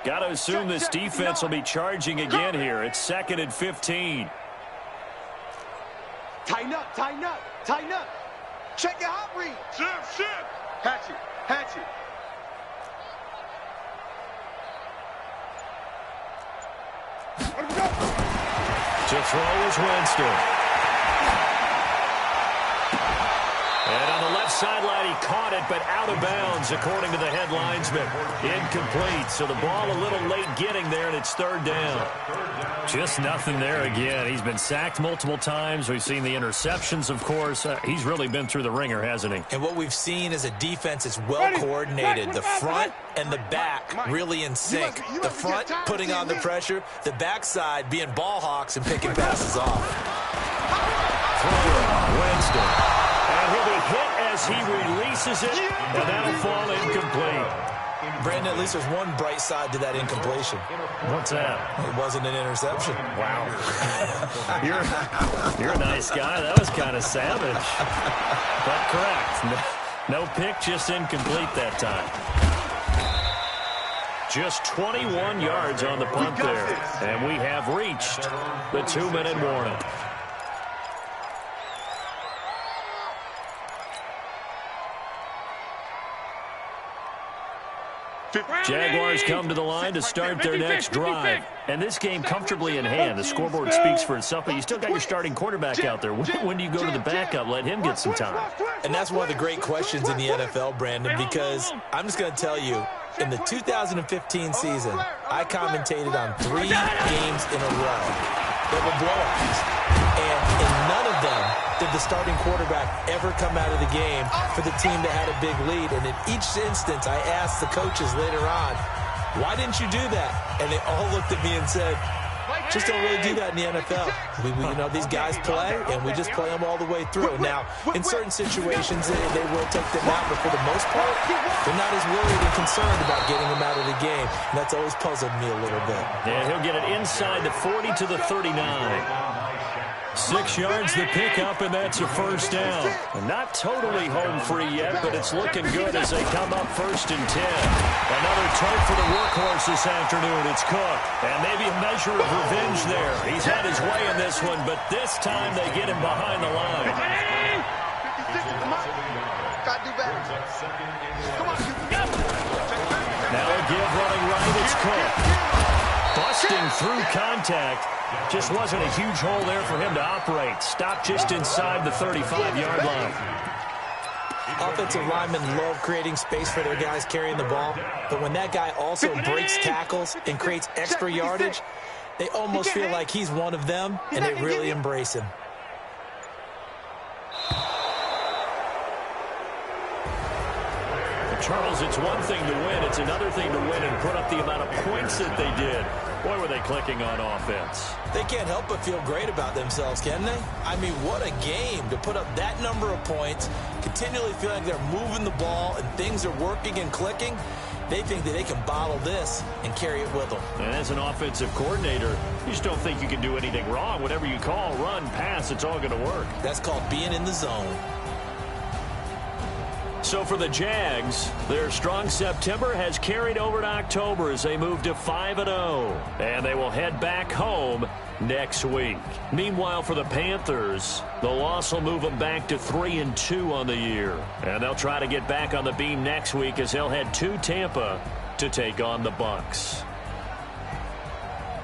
Got to assume this defense will be charging again here. It's 2nd and 15. Tighten up. Check your hot read. Shift. Hatchet. To throw is Winston. And on the left sideline. He caught it, but out of bounds, according to the head linesman. Incomplete. So the ball a little late getting there, and it's third down. Just nothing there again. He's been sacked multiple times. We've seen the interceptions, of course. He's really been through the ringer, hasn't he? And what we've seen is a defense that's well coordinated. The front and the back really in sync. The front putting on the pressure, the backside being ball hawks and picking passes off. Winston. And he'll be hit as he releases it, and that'll fall incomplete. Brandon, at least there's one bright side to that incompletion. What's that? It wasn't an interception. Wow. You're a nice guy. That was kind of savage. But correct. No pick, just incomplete that time. Just 21 yards on the punt there. And we have reached the 2-minute warning. Jaguars come to the line to start their next drive. And this game comfortably in hand. The scoreboard speaks for itself, but you still got your starting quarterback out there. When do you go to the backup? Let him get some time. And that's one of the great questions in the NFL, Brandon, because I'm just going to tell you, in the 2015 season, I commentated on 3 games in a row that were blowouts. And in none of them did the starting quarterback ever come out of the game for the team that had a big lead. And in each instance, I asked the coaches later on, why didn't you do that? And they all looked at me and said, just don't really do that in the NFL. You know, these guys play, and we just play them all the way through. Now, in certain situations, they will take them out, but for the most part, they're not as worried and concerned about getting them out of the game. And that's always puzzled me a little bit. Yeah, he'll get it inside the 40 to the 39. 6 yards the pickup, and that's a first down. Not totally home free yet, but it's looking good as they come up 1st and 10. Another turf for the workhorse this afternoon. It's Cook, and maybe a measure of revenge there. He's had his way in this one, but this time they get him behind the line. Now a give running right, it's Cook. Busting through contact. Just wasn't a huge hole there for him to operate. Stopped just inside the 35-yard line. Offensive linemen love creating space for their guys carrying the ball, but when that guy also breaks tackles and creates extra yardage, they almost feel like he's one of them, and they really embrace him. Charles, it's one thing to win. It's another thing to win and put up the amount of points that they did. Boy, were they clicking on offense. They can't help but feel great about themselves, can they? I mean, what a game to put up that number of points, continually feel like they're moving the ball and things are working and clicking. They think that they can bottle this and carry it with them. And as an offensive coordinator, you just don't think you can do anything wrong. Whatever you call, run, pass, it's all going to work. That's called being in the zone. So for the Jags, their strong September has carried over to October as they move to 5-0. And they will head back home next week. Meanwhile, for the Panthers, the loss will move them back to 3-2 on the year. And they'll try to get back on the beam next week as they'll head to Tampa to take on the Bucs.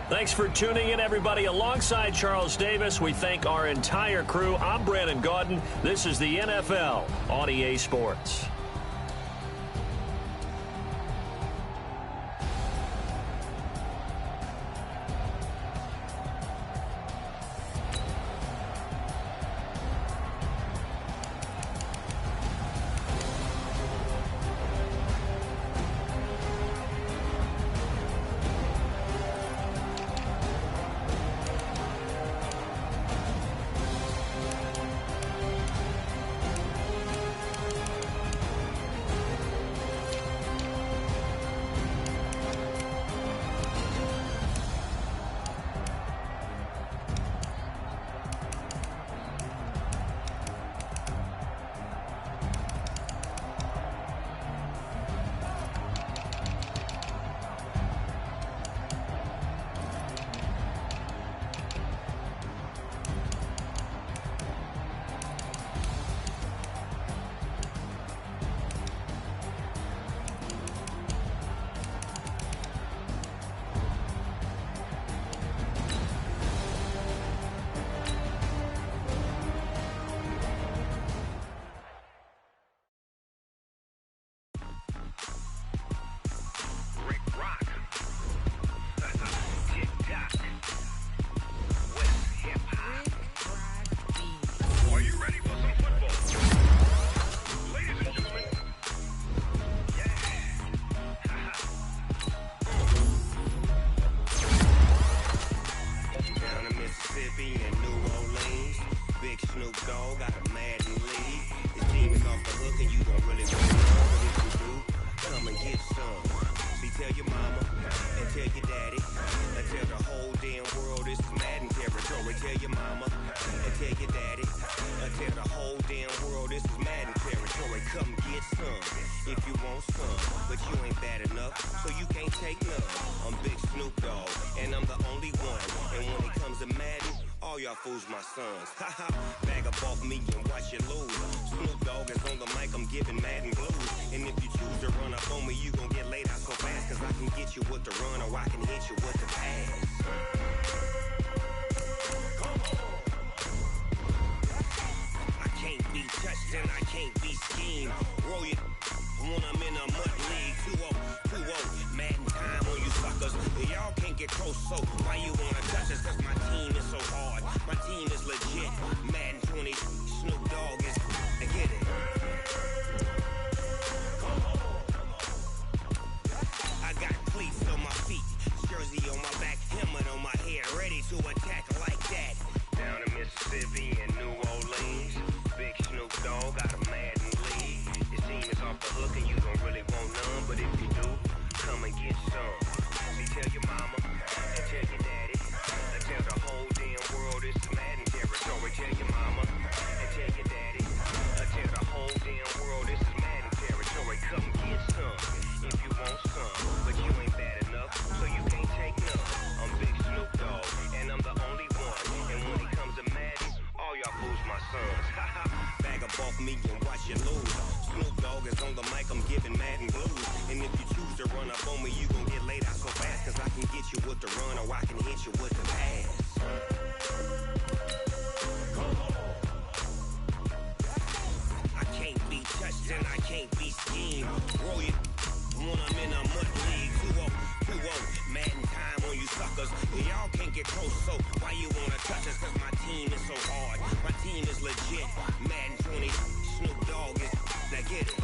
Thanks for tuning in, everybody. Alongside Charles Davis, we thank our entire crew. I'm Brandon Gaudin. This is the NFL on EA Sports. Snoop Dogg got a Madden lead. His team is off the hook and you don't really want to know. But if you do, come and get some. See, tell your mama and tell your daddy and tell the whole damn world this is Madden territory. Tell your mama and tell your daddy and tell the whole damn world this is Madden territory. Come get some if you want some, but you ain't bad enough, so you can't take none. I'm Big Snoop Dogg, and I'm the only one. And when it comes to Madden, all y'all fools my sons. Haha, bag up off me and watch you lose. Snoop Dogg is on the mic, I'm giving Madden blues. And if you choose to run up on me, you gon' get laid out so fast, cause I can get you with the run or I can hit you with the pass. I can't be touched and I can't be schemed. Roll it when I'm in a mud league. 2-0, Madden time on you suckers. Y'all can't get close, so why you wanna touch us? Cause my team is so hard, my team is legit. Madden 20, Snoop Dogg is, I get it. I got cleats on my feet, jersey on my back, helmet on my head, ready to attack like that. Down in Mississippi and New Orleans, Big Snoop Dogg got a Madden lead. His team is off the hook and you don't really want none, but if you do, come and get some. See, tell your mama and tell your daddy and tell the whole damn world this is Madden territory. Tell your mama and tell your daddy and tell the whole damn world this is Madden territory. Come get some if you want some, but you ain't bad enough, so you can't take none. I'm Big Snoop Dogg, and I'm the only one. And when it comes to Madden, all y'all fools my sons. Bag up off me and watch you lose. Snoop Dogg is on the mic, I'm giving Madden blues. And if you choose to run up on me, you gon' get laid out so fast, cause I can get you with the run or I can hit you with the pass. I can't be touched and I can't be schemed. Roll it when I'm in a mud league. 2-0, Madden time on you suckers. Y'all can't get close, so why you wanna touch us? Cause my team is so hard, my team is legit. Madden 20, Snoop Dogg is, now get it.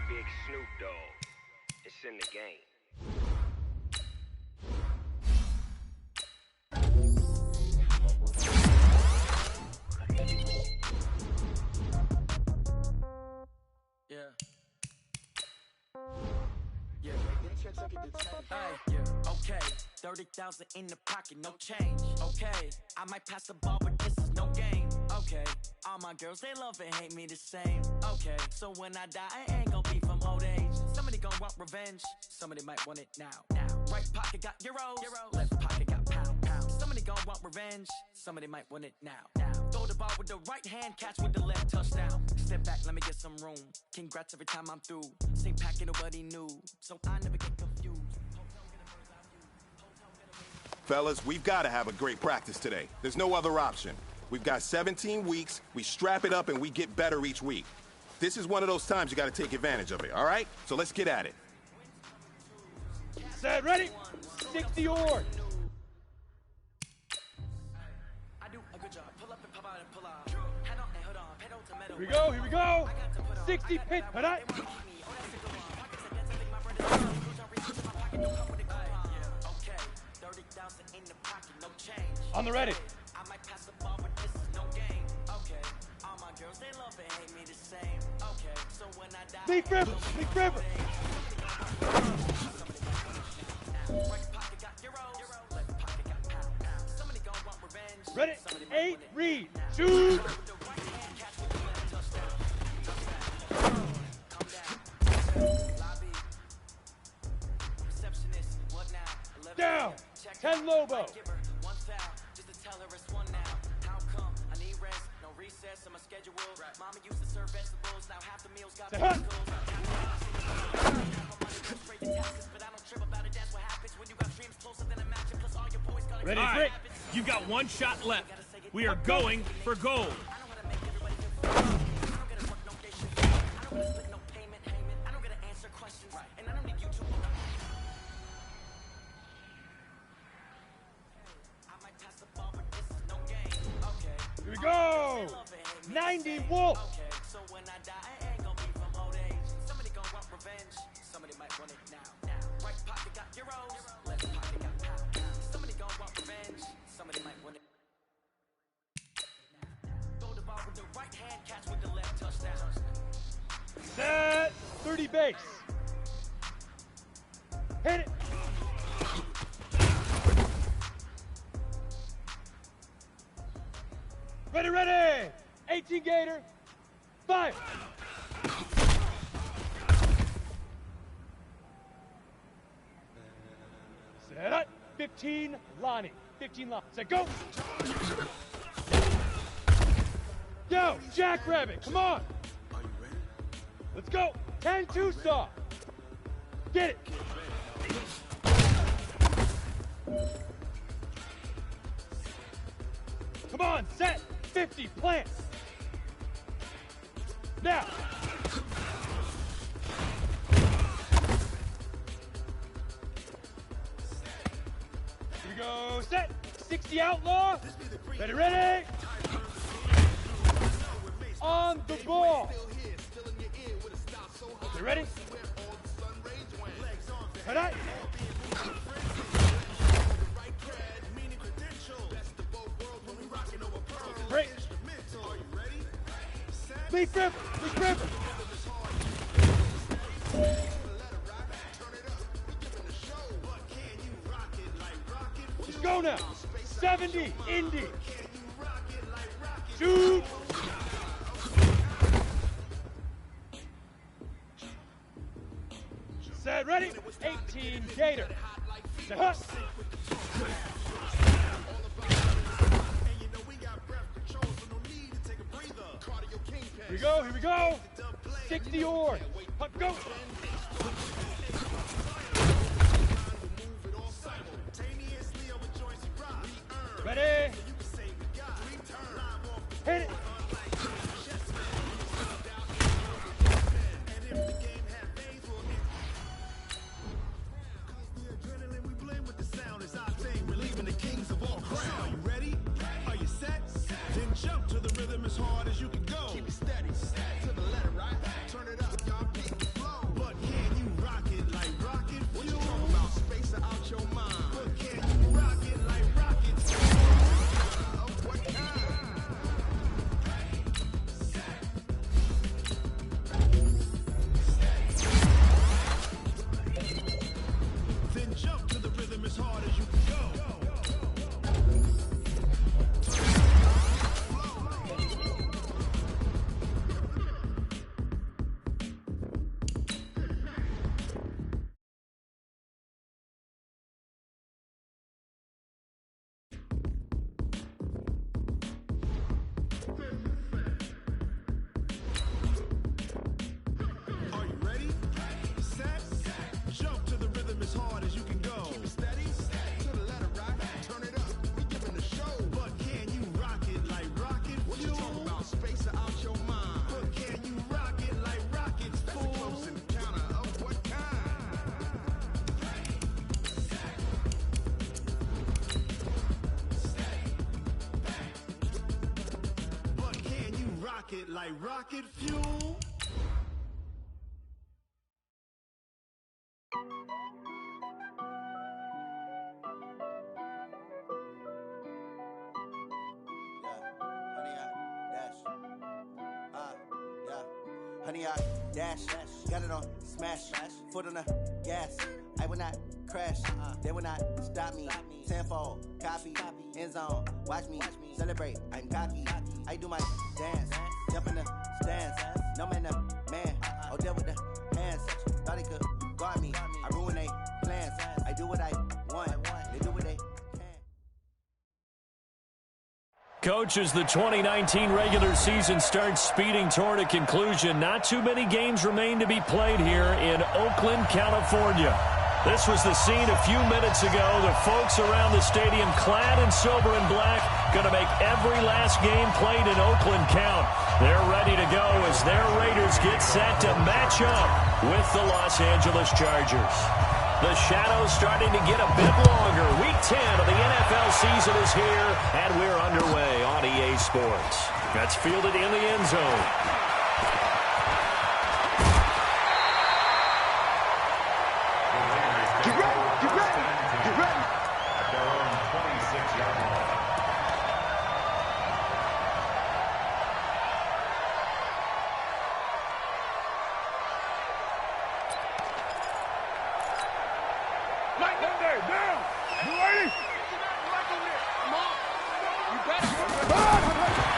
Big Snoop Dogg, it's in the game. Hey, okay, 30,000 in the pocket, no change. Okay, I might pass the ball, but this is no game. Okay, all my girls, they love and hate me the same. Okay, so when I die, I ain't gon' be from old age. Somebody gon' want revenge, somebody might want it now. Right pocket got euros, left pocket got pound. Somebody gon' want revenge, somebody might want it now. Throw the ball with the right hand, catch with the left, touchdown. Step back, let me get some room. Congrats every time I'm through. Same packet, nobody knew, so I never get confused. Fellas, we've got to have a great practice today. There's no other option. We've got 17 weeks, we strap it up, and we get better each week. This is one of those times you got to take advantage of it, all right? So let's get at it. Set, ready? 60 yard. Here we go, here we go. 60 pitch, head up. On the ready. I might pass the ball, but this is no game. Okay, all my girls, they love and hate me the same. Okay, so when I die, Leaf River, Leaf River. right pocket got euros, left pocket got pound. Somebody gon' want revenge. Ready, 8, read, shoot. Down, 10 Lobo. One foul, just to tell her it's one now. How come? I need rest, no recess on my schedule. Mama used to serve vegetables, now half the meals got vegetables. But I don't trip about it, that's what happens when you got dreams closer than a match. Plus all your boys got Ready, Rick? You've got one shot left. We are going for gold. Here we go. 90 Wolf. So when I die, I ain't gonna be from old age. Somebody gon' want Euros. Left pocket got popped. Somebody gon' want revenge. Somebody might win it. Throw the ball with the right hand, catch with the left, touchdown. Set 30 base. Hit it. Ready, ready. 18 Gator. Fire. Set up. 15 Lonnie. 15 Lonnie. Set go. Yo, Jackrabbit, come on. Let's go. 10-2 saw. Get it. Come on, set. 50, plant. Now. Here we go, set. 60 outlaw. Ready, ready. On the ball. You ready? Head out. Break. Leaf rip. Leaf rip. Let's go now. 70. Indy. Shoot. Set, ready? 18 Gator. Set, huh. Here we go, here we go. 60 or. Up, go. Ready? Hit it. Jump to the rhythm as hard as you can go. Keep it steady, to the letter, right? Turn it up, y'all beat the flow. But can you rock it like rocket fuel? What you talking about? Space out your mind. But can you rock it like rocket fuel? Of what kind? Then jump to the rhythm as hard as you can go. Jump to the rhythm as hard as you can go. Keep it steady, to the letter, right? Turn it up, we giving the show. But can you rock it like rocket fuel? What you talking about? Space out your mind. But can you rock it like rockets, fool? That's a close encounter of what kind? But can you rock it like rocket fuel? Honey, I dash, got it on smash, foot on the gas. I will not crash, they will not stop me. Tenfold, copy, end zone, watch me celebrate. I'm cocky, I do my dance, jump in the stands. No man, man, oh there with the hands. Thought he could guard me, I ruin they plans. I do what I want, they do what they. Coach, as the 2019 regular season starts speeding toward a conclusion, not too many games remain to be played here in Oakland, California. This was the scene a few minutes ago. The folks around the stadium clad in silver and black going to make every last game played in Oakland count. They're ready to go as their Raiders get set to match up with the Los Angeles Chargers. The shadows starting to get a bit longer. Week 10 of the NFL season is here, and we're underway on EA Sports. That's fielded in the end zone. Get ready, get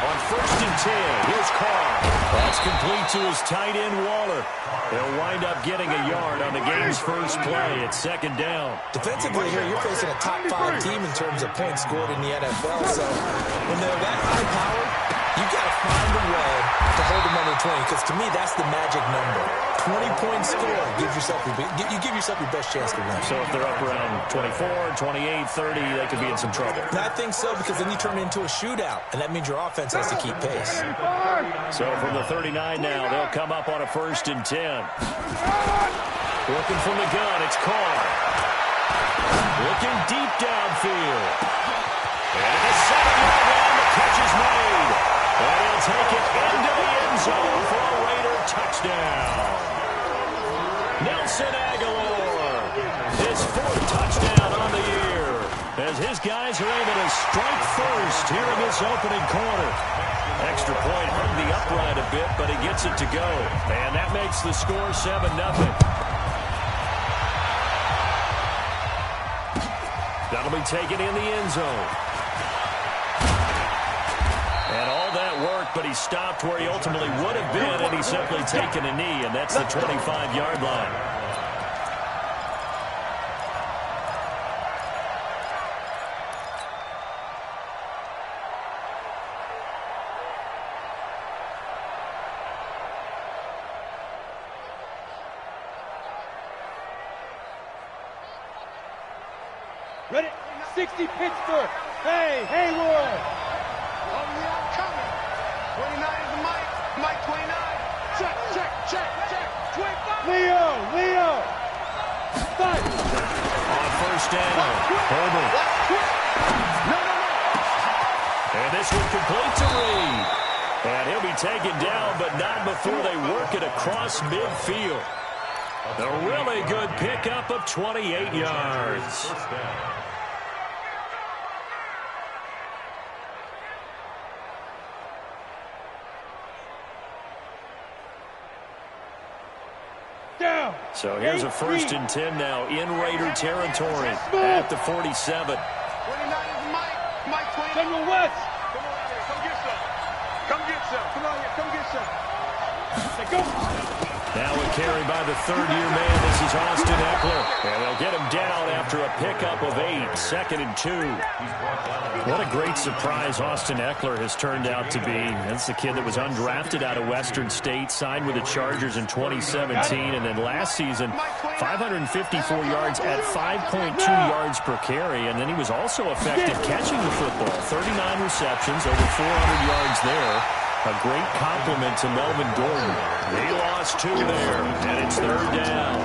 On 1st and 10, here's Carr. That's complete to his tight end, Waller. They'll wind up getting a yard on the game's first play. It's 2nd down. Defensively here, you're facing a top 5 team in terms of points scored in the NFL. So when they're that high powered, you got to find a way to hold them under 20. Because to me, that's the magic number. 20-point score gives yourself you give yourself your best chance to win. So if they're up around 24, 28, 30, they could be in some trouble. And I think so, because then you turn it into a shootout, and that means your offense has to keep pace. So from the 39 now, they'll come up on a 1st and 10. Looking from the gun, it's Carr. Looking deep downfield. And at the 7-yard line, the catch is made. And he'll take it into the end zone for a Raider touchdown. Nelson Aguilar, his 4th touchdown on the year, as his guys are able to strike first here in this opening quarter. Extra point hung the upright a bit, but he gets it to go. And that makes the score 7-0. That'll be taken in the end zone. And all that work, but he stopped where he ultimately would have been, and he's simply taken a knee, and that's the 25-yard line. Ready? 60 Pittsburgh. Hey, Haywood. 29 is the Mike. Mike 29. Check. 25. Leo. Start. On 1st down, Herbert. No. And this one complete to Reed. And he'll be taken down, but not before they work it across midfield. A really good pickup of 28 yards. So here's a 1st and 10 now in Raider territory at the 47. 29 is Mike 20. General West. Come on out here. Come get some. Come on here. Come get some. Let's go. Now a carry by the 3rd-year man. This is Austin Eckler. And they'll get him down after a pickup of 8. 2nd and 2. What a great surprise Austin Eckler has turned out to be. That's the kid that was undrafted out of Western State, signed with the Chargers in 2017, and then last season, 554 yards at 5.2 yards per carry, and then he was also effective catching the football. 39 receptions, over 400 yards there. A great compliment to Melvin Gordon. They lost 2 there, and it's 3rd down.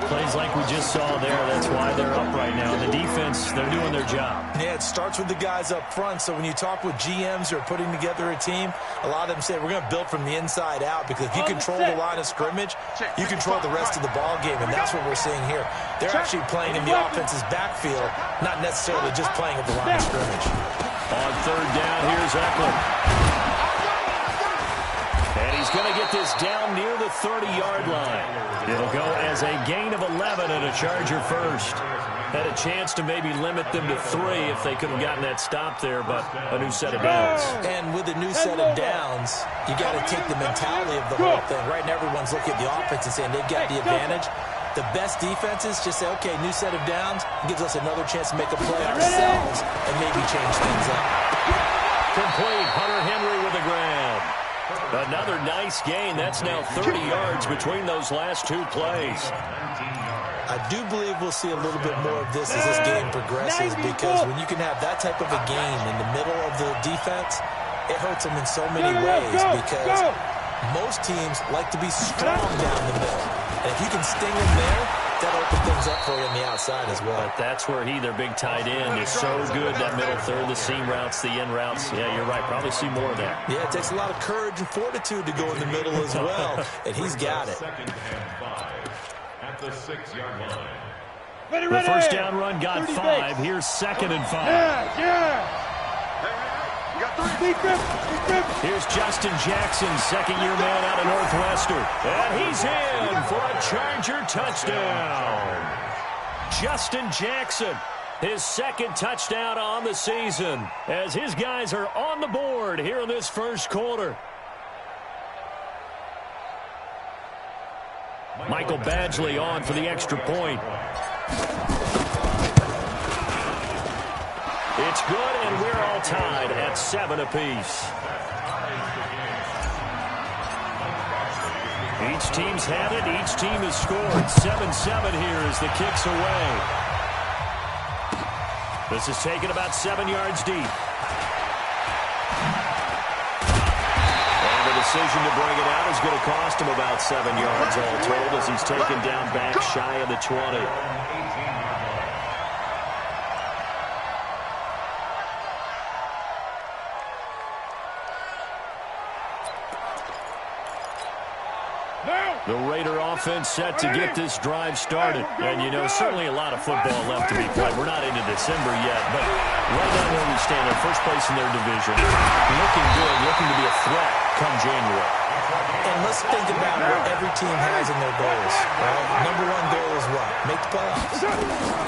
Plays like we just saw there. That's why they're up right now. The defense, they're doing their job. Yeah, it starts with the guys up front. So when you talk with GMs who are putting together a team, a lot of them say we're going to build from the inside out, because if you control the line of scrimmage, you control the rest of the ball game, and that's what we're seeing here. They're actually playing in the offense's backfield, not necessarily just playing at the line of scrimmage. On 3rd down, here's Eckler. And he's going to get this down near the 30-yard line. It'll go as a gain of 11 and a Charger first. Had a chance to maybe limit them to 3 if they could have gotten that stop there, but a new set of downs. And with a new set of downs, you got to take the mentality of the whole thing. Right now, everyone's looking at the offense and saying they've got the advantage. The best defenses just say, okay, new set of downs gives us another chance to make a play ourselves and maybe change things up. Complete. Hunter Henry with a grab. Another nice gain. That's now 30 yards between those last 2 plays. I do believe we'll see a little bit more of this as this game progresses, because when you can have that type of a gain in the middle of the defense, it hurts them in so many ways, because most teams like to be strong down the middle. And if you can sting them there, that'll open things up for you on the outside as well. But that's where their big tight end, is so good, that middle third, the seam routes, the in routes. Yeah, you're right. Probably see more of that. Yeah, it takes a lot of courage and fortitude to go in the middle as well, and he's got it. 2nd and 5 at the 6-yard line. Ready. The first down run got 5. Here's 2nd and 5. Yeah. Here's Justin Jackson, 2nd-year man out of Northwestern. And he's in for a Charger touchdown. Justin Jackson, his second touchdown on the season, as his guys are on the board here in this first quarter. Michael Badgley on for the extra point. It's good, and we're all tied at 7 apiece. Each team's had it. Each team has scored. 7-7 here as the kick's away. This is taken about 7 yards deep. And the decision to bring it out is going to cost him about 7 yards all told as he's taken down back shy of the 20. The Raider offense set to get this drive started. And, you know, certainly a lot of football left to be played. We're not into December yet, but right now where we stand, in first place in their division, looking good, looking to be a threat come January. And let's think about what every team has in their goals. Right? Number one goal is what? Make the playoffs.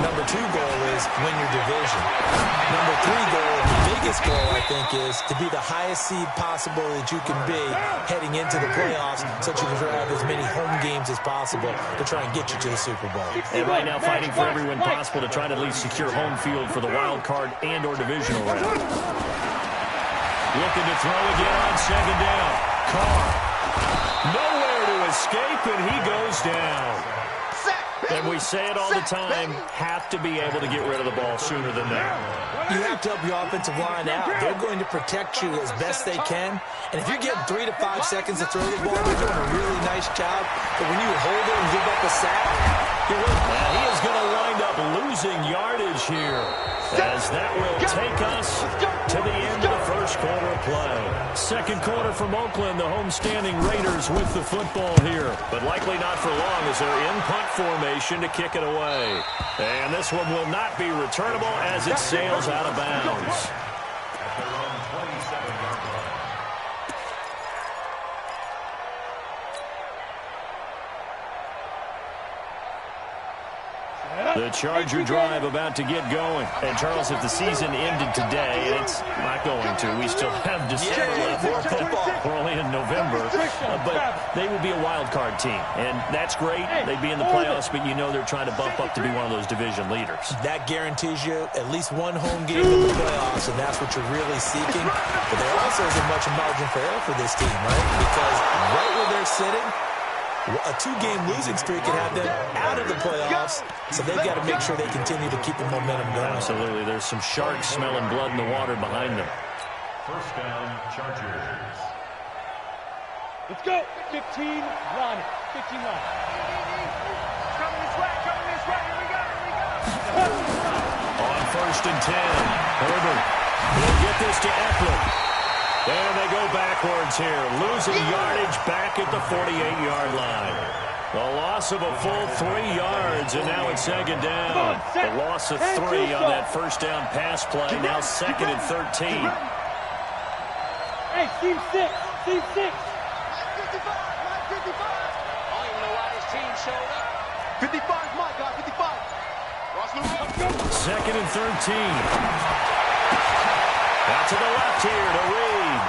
Number two goal is win your division. Number three goal, the biggest goal, I think, is to be the highest seed possible that you can be heading into the playoffs so that you can have as many home games as possible to try and get you to the Super Bowl. And right now fighting for every win possible to try to at least secure home field for the wild card and or divisional round. Looking to throw again on second down. Carr. Nowhere to escape, and he goes down. And we say it all the time, have to be able to get rid of the ball sooner than that. You have to help your offensive line out. They're going to protect you as best they can. And if you're getting 3 to 5 seconds to throw the ball, they're doing a really nice job. But when you hold it and give up a sack, you're and he is going to wind up losing yardage here, as that will take us to the end of the first quarter of play. Second quarter from Oakland, the homestanding Raiders with the football here, but likely not for long as they're in punt formation to kick it away. And this one will not be returnable as it sails out of bounds. The Charger drive about to get going. And, Charles, if the season ended today, and it's not going to, we still have December left. We're only in November. But they would be a wild card team. And that's great. They'd be in the playoffs, but you know they're trying to bump up to be one of those division leaders. That guarantees you at least one home game in the playoffs, and that's what you're really seeking. But there also isn't much margin for error for this team, right? Because right where they're sitting, a 2-game losing streak can have them out of the playoffs, so they've got to make sure they continue to keep the momentum going. Absolutely. There's some sharks smelling blood in the water behind them. First down, Chargers. Let's go. 15, run. 15, run. Coming this way, here we go. On first and 10, Herbert will get this to Eckler. And they go backwards here, losing yardage back at the 48-yard line. A loss of a full 3 yards, and now it's second down. A loss of 3 on that first down pass play, now second and 13. Hey, team 6, team 6. 55, my 55. I don't even know why this team showed up. 55 is my guy, 55. Cross the road. Second and 13. Out to the left here to Reed.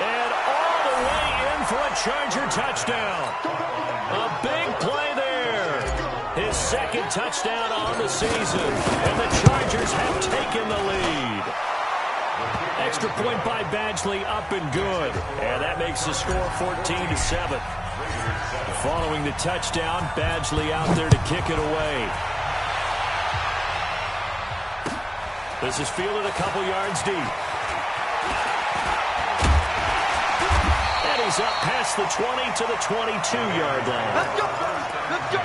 And all the way in for a Charger touchdown. A big play there. His second touchdown on the season. And the Chargers have taken the lead. Extra point by Badgley, up and good. And that makes the score 14-7. Following the touchdown, Badgley out there to kick it away. This is fielded a couple yards deep. And he's up past the 20 to the 22-yard line. Let's go, let's go.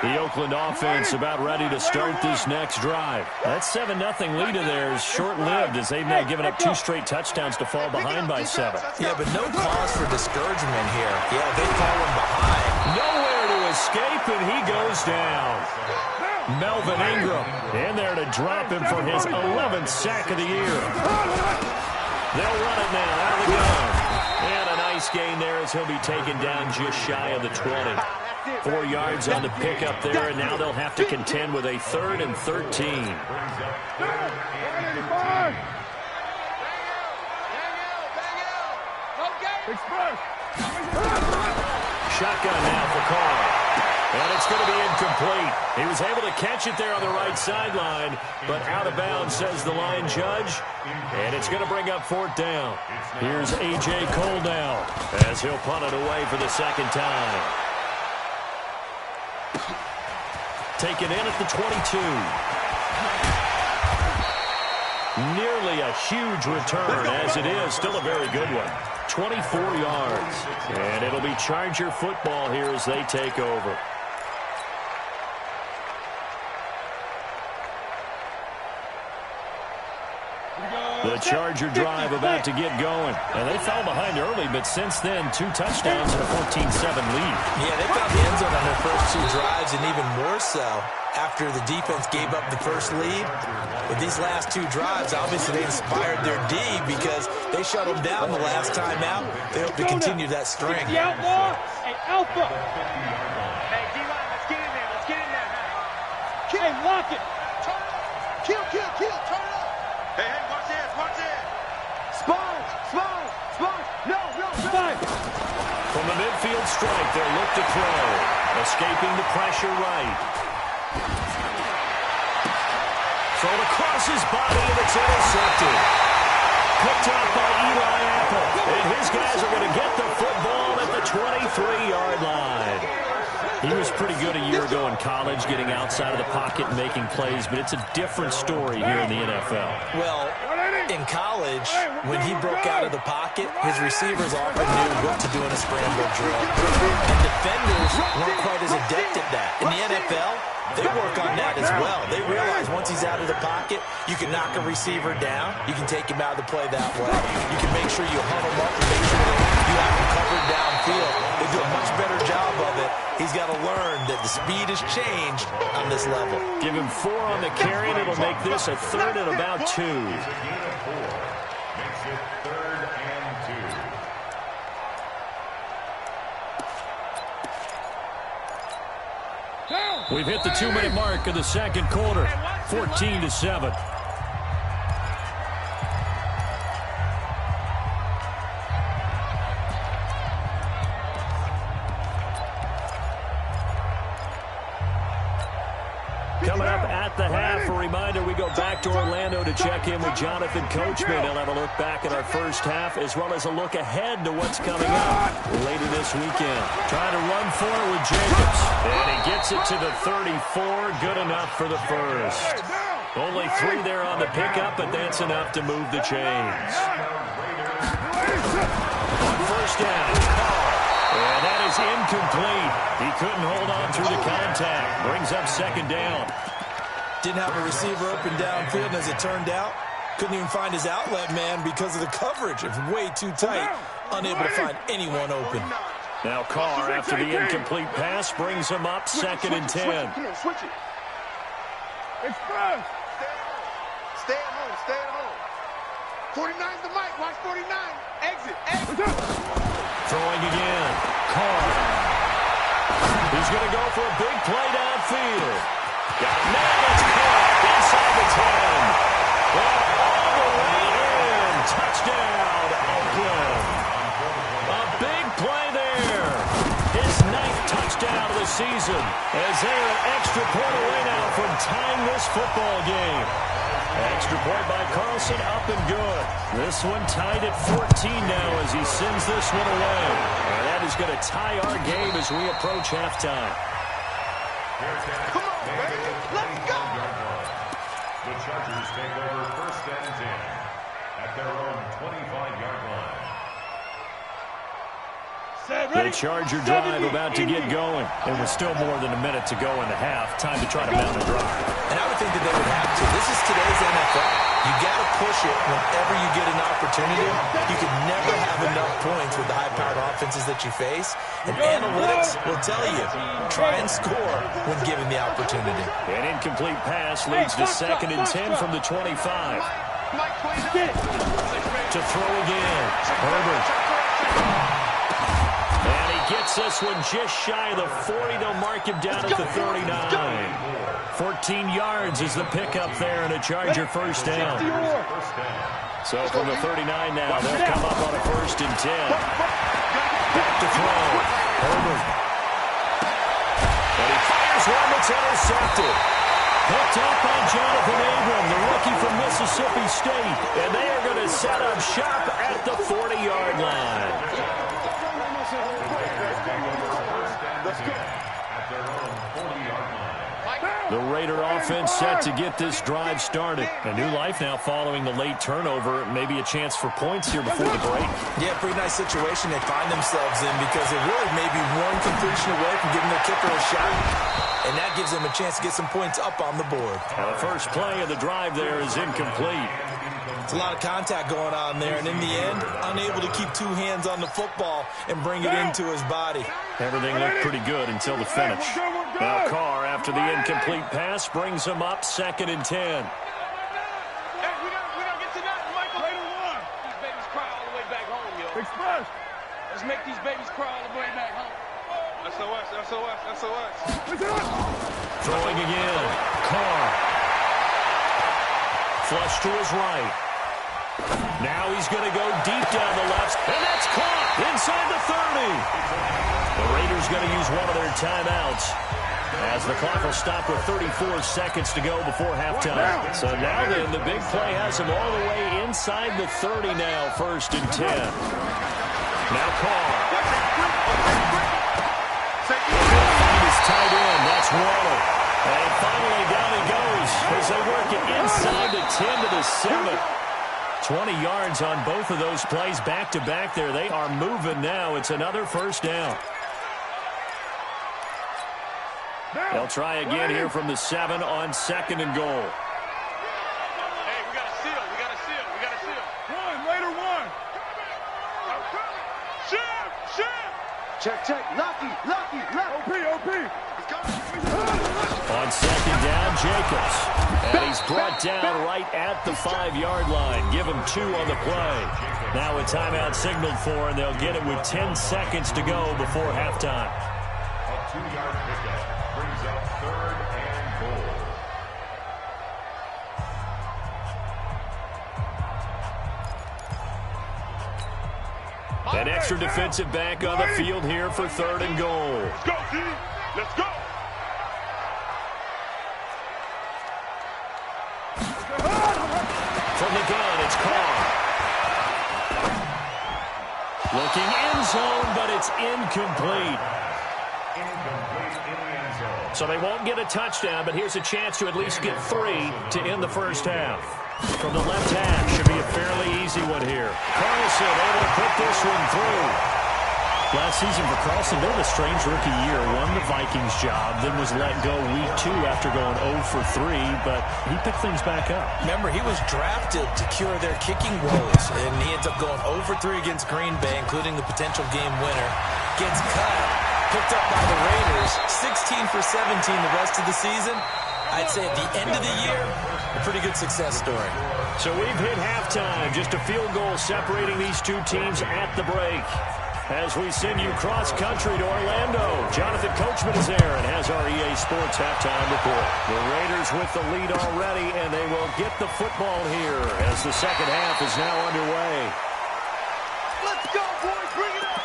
The Oakland offense about ready to start this next drive. That 7-0 lead of theirs short-lived as they've now given up 2 straight touchdowns to fall behind by 7. Yeah, but no cause for discouragement here. Yeah, they've fallen behind. Nowhere to escape, and he goes down. Melvin Ingram in there to drop him for his 11th sack of the year. They'll run it now out of the gun. And a nice nice gain there as he'll be taken down just shy of the 20. 4 yards on the pickup there, and now they'll have to contend with a 3rd and 13. Shotgun now for Carr. And it's going to be incomplete. He was able to catch it there on the right sideline, but out of bounds, says the line judge. And it's going to bring up 4th down. Here's A.J. Cole now as he'll punt it away for the 2nd time. Taken in at the 22. Nearly a huge return, as it is. Still a very good one. 24 yards. And it'll be Charger football here as they take over. The Charger drive about to get going. And they fell behind early, but since then, 2 touchdowns and a 14-7 lead. Yeah, they found the end zone on their first 2 drives, and even more so after the defense gave up the first lead. With these last 2 drives, obviously they inspired their D because they shut them down the last time out. They hope to continue that string. The outlaw and Alpha. Hey, D-line, let's get in there. Let's get in there. Hey, lock it. Kill, turn it up. Hey, watch this. Spawn. No. Spine. From the midfield strike, they'll look to throw. Escaping the pressure right. Thrown across his body, and it's intercepted. Picked up by Eli Apple. And his guys are going to get the football at the 23-yard line. He was pretty good a year ago in college, getting outside of the pocket and making plays, but it's a different story here in the NFL. Well, in college, when he broke out of the pocket, his receivers often knew what to do in a scramble drill. And defenders weren't quite as adept at that. In the NFL, they work on that as well. They realize once he's out of the pocket, you can knock a receiver down. You can take him out of the play that way. You can make sure you huddle him up and make sure that you have him covered downfield. They do a much better job of it. He's got to learn that the speed has changed on this level. Give him 4 on the carry, and it'll make this a 3rd and about 2. Makes it 3rd and 2. We've hit the 2-minute mark of the 2nd quarter. 14-7. Coming up at the half, a reminder, we go back to Orlando to check in with Jonathan Coachman. He'll have a look back at our first half, as well as a look ahead to what's coming up later this weekend. Trying to run for it with Jacobs. And he gets it to the 34. Good enough for the first. Only 3 there on the pickup, but that's enough to move the chains. On first down, and that is incomplete. He couldn't hold on through the contact. Brings up 2nd down. Didn't have a receiver open downfield, and as it turned out, couldn't even find his outlet man because of the coverage. It was way too tight. Unable to find anyone open. Now Carr, after the incomplete pass, brings him up 2nd and 10. Switch it. Express. Stay at home. 49's the mic. Watch 49. Exit. Throwing again. Carr. He's going to go for a big play downfield. Got it now. It's caught inside the 10. Well, all the way in. Touchdown, Oakland. A big play there. His 9th touchdown of the season as they're an extra point away now from tying this football game. Extra point by Carlson, up and good. This one tied at 14 now as he sends this one away. And that is going to tie our game as we approach halftime. Come on, baby. Let's go. The Chargers take over 1st and 10 at their own 25-yard line. The Charger drive about to get going. And with still more than a minute to go in the half, time to try to mount a drive. And I would think that they would have to. This is today's NFL. You got to push it whenever you get an opportunity. You can never have enough points with the high-powered offenses that you face. And analytics will tell you, try and score when given the opportunity. An incomplete pass leads to 2nd and 10 from the 25. To throw again. Herbert. gets this one just shy of the 40. They'll mark him down at the 39. 14 yards is the pickup there and a Charger first down. So from the 39 now, they'll come up on a 1st and 10. Back to throw. Herbert. And he fires one that's intercepted. Picked up by Jonathan Abram, the rookie from Mississippi State. And they are going to set up shop at the 40-yard line. The Raider offense set to get this drive started. A new life now following the late turnover. Maybe a chance for points here before the break. Yeah, pretty nice situation they find themselves in because they really may be one completion away from giving their kicker a shot. And that gives them a chance to get some points up on the board. Now the first play of the drive there is incomplete. It's a lot of contact going on there, and in the end, unable to keep two hands on the football and bring it into his body. Everything looked pretty good until the finish. Now Carr, after the incomplete pass, brings him up 2nd and 10. Hey, we don't get to that, Michael. Later on. These babies cry all the way back home, yo. Express. Let's make these babies cry all the way back home. SOS. Throwing again. Carr. Flush to his right. Now he's going to go deep down the left, and that's caught inside the 30. The Raiders going to use one of their timeouts as the clock will stop with 34 seconds to go before halftime. So now then, the big play has him all the way inside the 30 now, 1st and 10. Now Carr. Find his tight end. That's Waller. And finally down he goes as they work it inside the 10 to the 7. 20 yards on both of those plays back-to-back there. They are moving now. It's another 1st down. They'll try again here from the 7 on 2nd and goal. Hey, we got a seal. Later one. Check. Lucky. OP. On 2nd down, Jacobs. And he's brought down right at the 5-yard line. Give him 2 on the play. Now a timeout signaled for, and they'll get it with 10 seconds to go before halftime. A 2-yard pickup brings up 3rd and goal. An extra defensive back on the field here for 3rd and goal. Let's go, D. Let's go. From the gun, it's Carr. Looking end zone, but it's incomplete. So they won't get a touchdown, but here's a chance to at least get 3 to end the first half. From the left half, should be a fairly easy one here. Carlson able to put this one through. Last season for Carlson, been a strange rookie year. Won the Vikings job, then was let go week 2 after going 0 for 3, but he picked things back up. Remember, he was drafted to cure their kicking woes, and he ends up going 0 for 3 against Green Bay, including the potential game winner. Gets cut, picked up by the Raiders, 16 for 17 the rest of the season. I'd say at the end of the year, a pretty good success story. So we've hit halftime, just a field goal separating these two teams at the break. As we send you cross-country to Orlando, Jonathan Coachman is there and has our EA Sports halftime report. The Raiders with the lead already, and they will get the football here as the second half is now underway. Let's go, boys. Bring it up.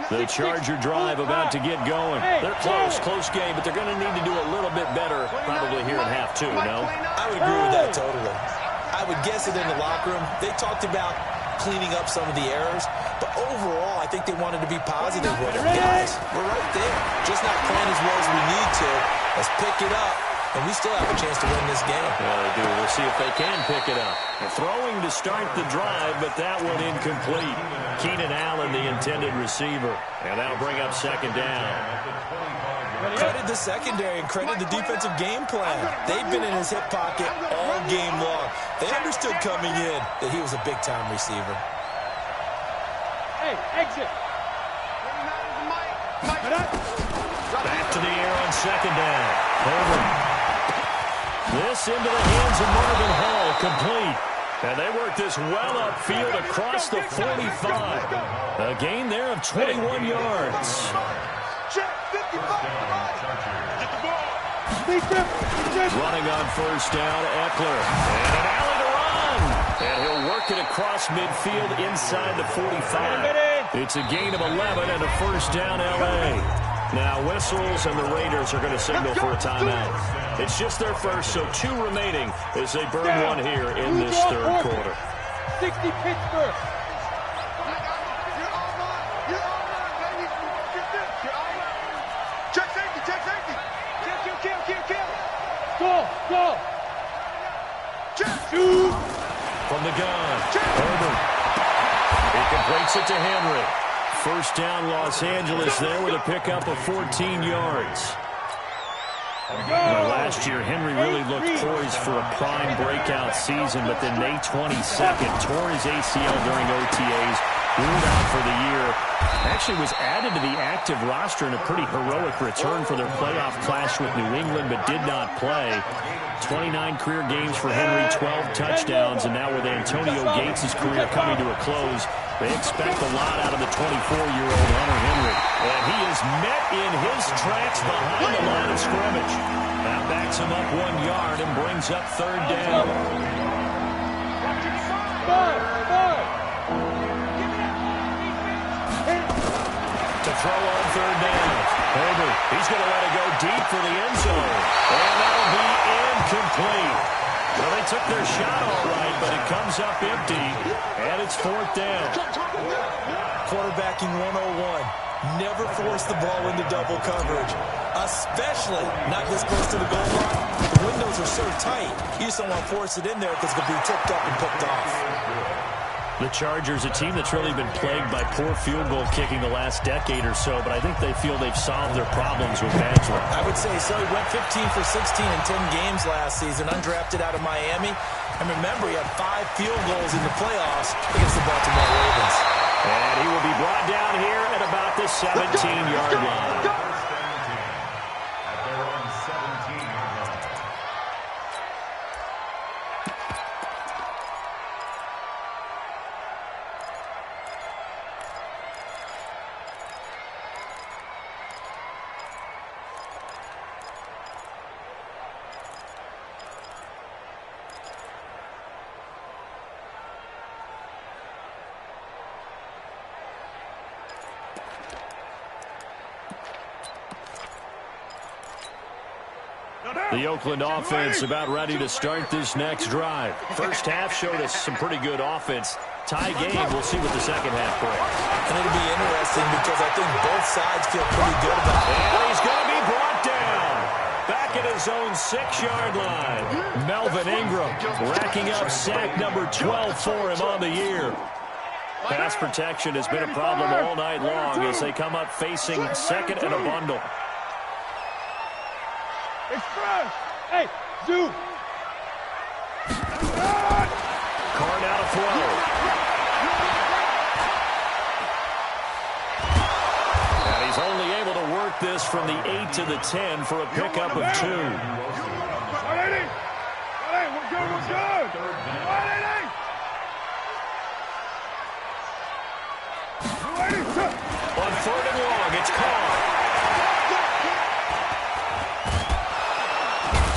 The Charger drive about to get going. They're close game, but they're going to need to do a little bit better probably here in half 2, no? I would agree with that totally. I would guess it in the locker room. They talked about cleaning up some of the errors, but overall, I think they wanted to be positive with it. Guys, we're right there. Just not playing as well as we need to. Let's pick it up, and we still have a chance to win this game. Yeah, they do. We'll see if they can pick it up. They're throwing to start the drive, but that one incomplete. Keenan Allen, the intended receiver. And that'll bring up second down. Credit the secondary and credit the defensive game plan. They've been in his hip pocket all game long. They understood coming in that he was a big-time receiver. Hey, exit. Back to the air on second down. Herbert. This into the hands of Marvin Hall, complete. And they work this well upfield across the 45. A gain there of 21 yards. Running on first down, Eckler. And an alley to run. And he'll work it across midfield inside the 45. It's a gain of 11 and a first down, L.A. Now whistles and the Raiders are going to signal for a timeout. It's just their first, so 2 remaining as they burn one here in this third quarter. 60 Pittsburgh. Check safety, check safety. Kill. Go. Shoot. From the gun, Herbert. He completes it to Henry. First down, Los Angeles there with a pickup of 14 yards. Now, last year, Henry really looked poised for a prime breakout season, but then May 22nd tore his ACL during OTAs, ruled out for the year. Actually was added to the active roster in a pretty heroic return for their playoff clash with New England, but did not play. 29 career games for Henry, 12 touchdowns, and now with Antonio Gates' career coming to a close, they expect a lot out of the 24-year-old Hunter Henry. And he is met in his tracks behind the line of scrimmage. That backs him up 1 yard and brings up third down. To throw on third down. Herbert, he's going to let it go deep for the end zone. And that'll be incomplete. Well, they took their shot all right, but it comes up empty, and it's fourth down. Quarterbacking 101. Never force the ball into double coverage, especially not this close to the goal line. The windows are so tight, you just don't want to force it in there because it could be tipped up and picked off. The Chargers, a team that's really been plagued by poor field goal kicking the last decade or so, but I think they feel they've solved their problems with Badger. I would say so. He went 15 for 16 in 10 games last season, undrafted out of Miami. And remember, he had 5 field goals in the playoffs against the Baltimore Ravens. And he will be brought down here at about the 17-yard line. The Oakland offense about ready to start this next drive. First half showed us some pretty good offense. Tie game, we'll see what the second half brings. And it'll be interesting because I think both sides feel pretty good about it. And he's going to be brought down. Back at his own 6-yard line. Melvin Ingram racking up sack number 12 for him on the year. Pass protection has been a problem all night long as they come up facing second and a bundle. Express! Hey, zoom! Carr now to throw. And he's only able to work this from the 8 to the 10 for a pickup of 2. We're good! On third and long, it's Carr.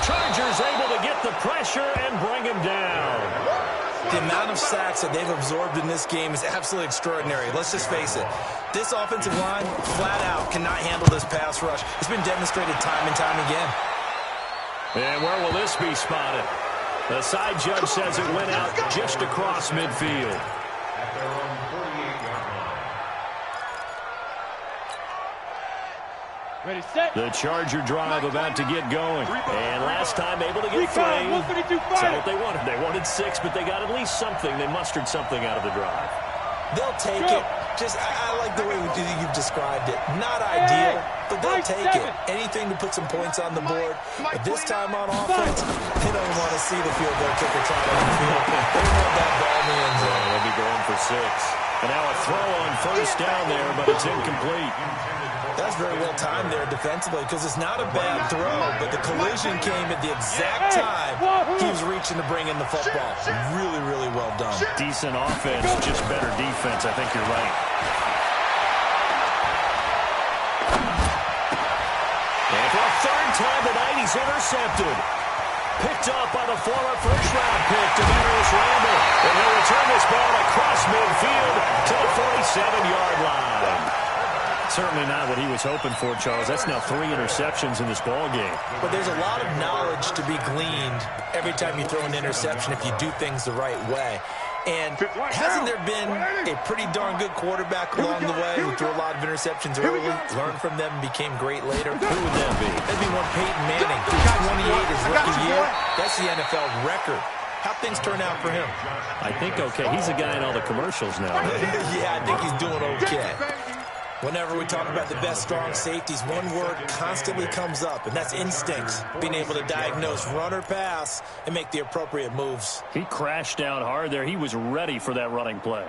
Chargers able to get the pressure and bring him down. The amount of sacks that they've absorbed in this game is absolutely extraordinary. Let's just face it. This offensive line, flat out, cannot handle this pass rush. It's been demonstrated time and time again. And where will this be spotted? The side judge says it went out just across midfield. Ready, set. The Charger drive about to get going. And last time able to get 3. That's what they wanted. They wanted 6, but they got at least something. They mustered something out of the drive. They'll take it. I like the way you've described it. Not ideal, but they'll take it. Anything to put some points on the board. But this time on offense, they don't want to see the field goal kicker try to field. They want that ball in the end zone. They'll be going for 6. And now a throw on first down there, but it's incomplete. That's very well timed there defensively because it's not a bad throw, but the collision came at the exact time he was reaching to bring in the football. Really, really well done. Decent offense, just better defense. I think you're right. And for a third time tonight, he's intercepted. Picked up by the former first-round pick, Demarius Randall. And he'll return this ball across midfield to the 47-yard line. Certainly not what he was hoping for, Charles. That's now 3 interceptions in this ball game. But there's a lot of knowledge to be gleaned every time you throw an interception if you do things the right way. And hasn't there been a pretty darn good quarterback along the way who threw a lot of interceptions early, learned from them, and became great later? Who would that be? That'd be one Peyton Manning. Threw 28 his rookie year. That's the NFL record. How'd things turn out for him? I think okay. He's a guy in all the commercials now. Yeah, I think he's doing okay. Whenever we talk about the best strong safeties, one word constantly comes up, and that's instincts. Being able to diagnose run or pass and make the appropriate moves. He crashed down hard there. He was ready for that running play.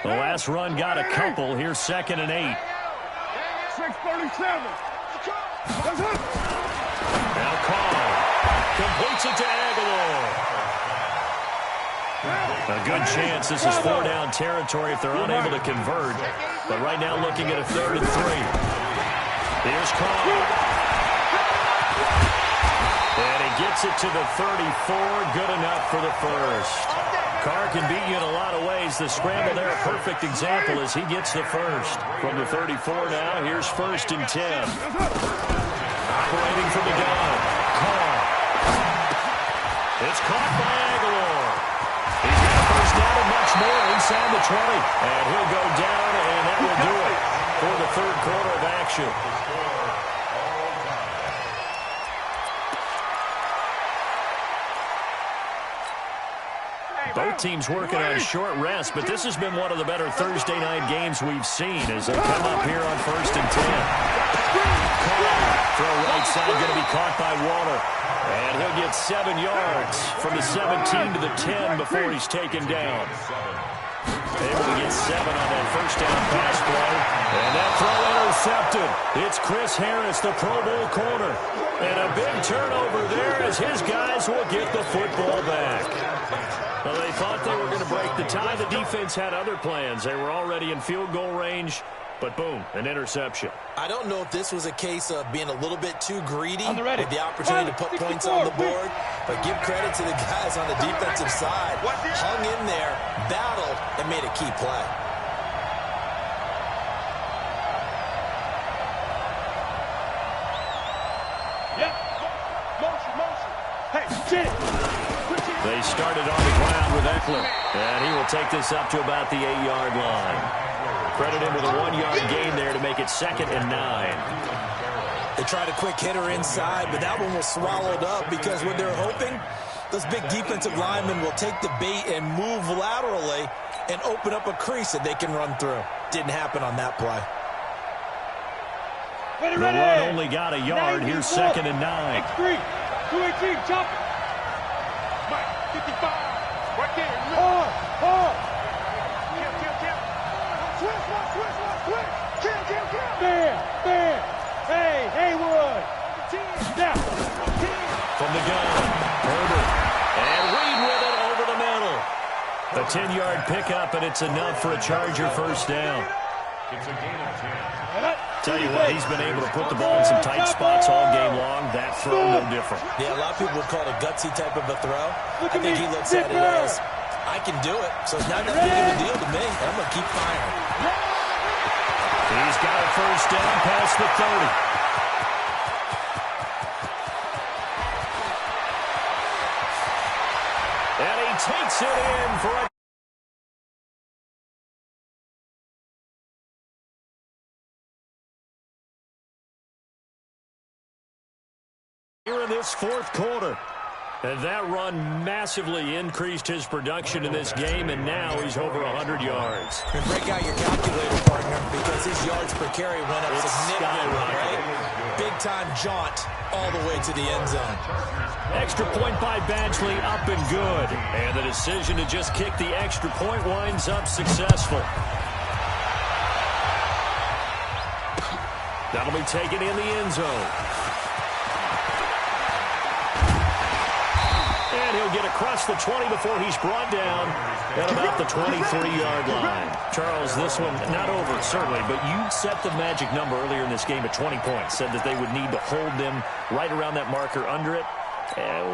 The last run got a couple. Here's 2nd and 8. 637. Now Carr completes it to Aguilar. A good chance this is 4-down territory if they're unable to convert. But right now looking at a 3rd and 3. Here's Carr. And he gets it to the 34. Good enough for the first. Carr can beat you in a lot of ways. The scramble there, a perfect example as he gets the first. From the 34 now, here's 1st and 10. Operating from the gun. Carr. It's caught by Aguilar. He's got a first down and much more inside the 20. And he'll go down, and that will do it for the 3rd quarter of action. Both teams working on short rest, but this has been one of the better Thursday night games we've seen as they come up here on 1st and 10. Carr, throw right side, going to be caught by Waller. And he'll get 7 yards from the 17 to the 10 before he's taken down. Able to get 7 on that first down pass play. And that throw intercepted. It's Chris Harris, the Pro Bowl corner. And a big turnover there as his guys will get the football back. Well, they thought they were going to break the tie. The defense had other plans. They were already in field goal range, but boom, an interception. I don't know if this was a case of being a little bit too greedy with the opportunity to put points on the board, but give credit to the guys on the defensive side. Hung in there, battled, and made a key play. Yep. Motion. Hey, shit. They started on the ground with Eckler, and he will take this up to about the 8-yard line. Credit him with a 1-yard gain there to make it 2nd and 9. They tried a quick hitter inside, but that one was swallowed up because what they're hoping, those big defensive linemen will take the bait and move laterally and open up a crease that they can run through. Didn't happen on that play. The run only got a yard. Here's 2nd and 9. X3, 218, chop. 55, right there. Hard. Switch. Kill. Hey, Haywood. Now. From the gun, Herbert. And Reed with it over the middle. A 10-yard pickup, and it's enough for a Charger first down. It's a gain of 10. Tell you what, he's been able to put the ball in some tight spots all game long. That throw, no different. Yeah, a lot of people would call it a gutsy type of a throw. I think he looks at it as, I can do it, so it's not that big of a deal to me. I'm going to keep firing. He's got a first down past the 30. And he takes it in for a here in this 4th quarter. And that run massively increased his production in this game, and now he's over 100 yards. And break out your calculator, partner, because his yards per carry went up significantly, right? Big big-time jaunt all the way to the end zone. Extra point by Badgley, up and good. And the decision to just kick the extra point winds up successful. That'll be taken in the end zone. And he'll get across the 20 before he's brought down at about the 23-yard line. Charles, this one not over, certainly, but you set the magic number earlier in this game at 20 points. Said that they would need to hold them right around that marker under it.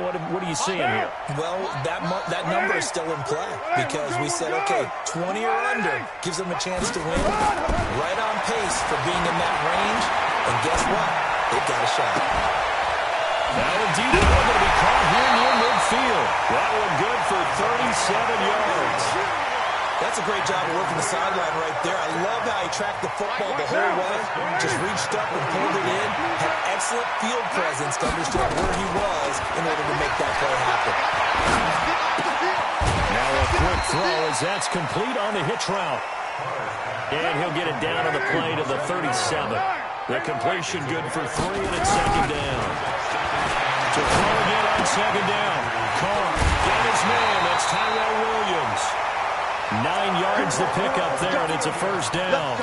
What are you seeing here? Well, that number is still in play because we said, okay, 20 or under gives them a chance to win. Right on pace for being in that range. And guess what? They've got a shot. Now, indeed, it's going to be caught here near midfield. That one good for 37 yards. That's a great job of working the sideline right there. I love how he tracked the football the whole way. Just reached up and pulled it in. Had excellent field presence to understand where he was in order to make that play happen. Now a quick throw as that's complete on the hitch route. And he'll get it down on the play to the 37. The completion good for 3, and it's second down. To throw again on second down. Carr got his man. That's Tyrell Williams. 9 yards to pick up there, and it's a first down.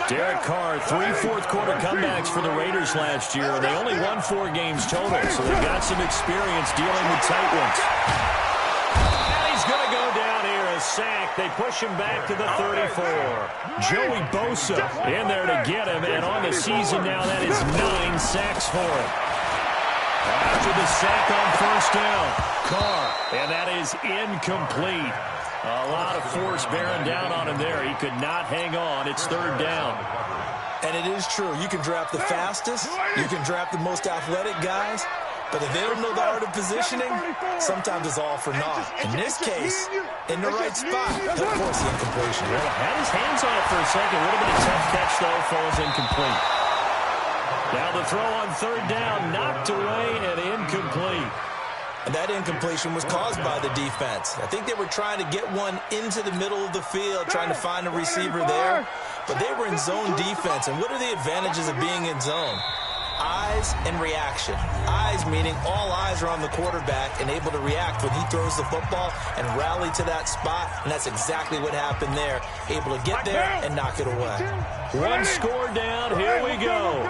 Derek Carr, 3 fourth-quarter comebacks for the Raiders last year, and they only won 4 games total, so they got some experience dealing with tight ones. And he's going to go down here, a sack. They push him back to the 34. Joey Bosa in there to get him, and on the season now, that is 9 sacks for him. After the sack on first down, Carr, and that is incomplete. A lot of force bearing down on him there. He could not hang on. It's third down. And it is true. You can draft the fastest. You can draft the most athletic guys. But if they don't know the art of positioning, sometimes it's all for naught. In this case, in the right spot, he'll force the incompletion. Well, had his hands on it for a second. Would have been a tough catch, though. Falls incomplete. Now the throw on third down, knocked away and incomplete. And that incompletion was caused by the defense. I think they were trying to get one into the middle of the field, trying to find a receiver there. But they were in zone defense. And what are the advantages of being in zone? Eyes and reaction. Eyes meaning all eyes are on the quarterback and able to react when he throws the football and rally to that spot. And that's exactly what happened there. Able to get there and knock it away. One score down. Here we go.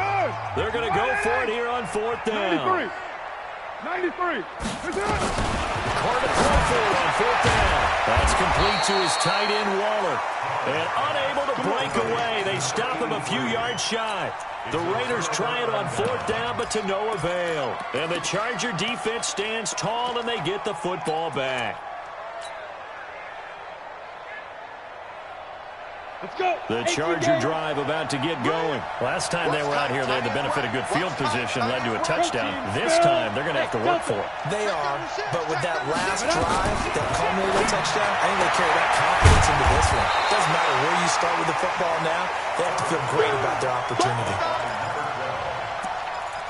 They're going to go for it here on fourth down. 93. Carr to throw for it on fourth down. That's complete to his tight end, Waller. And unable to break away. They stop him a few yards shy. The Raiders try it on fourth down, but to no avail. And the Charger defense stands tall, and they get the football back. Let's go. The Charger drive about to get going. Last time they were out here, they had the benefit of good field position, led to a touchdown. This time, they're going to have to work for it. They are, but with that last drive that culminated a touchdown, I think they carry that confidence into this one. Doesn't matter where you start with the football now, they have to feel great about their opportunity.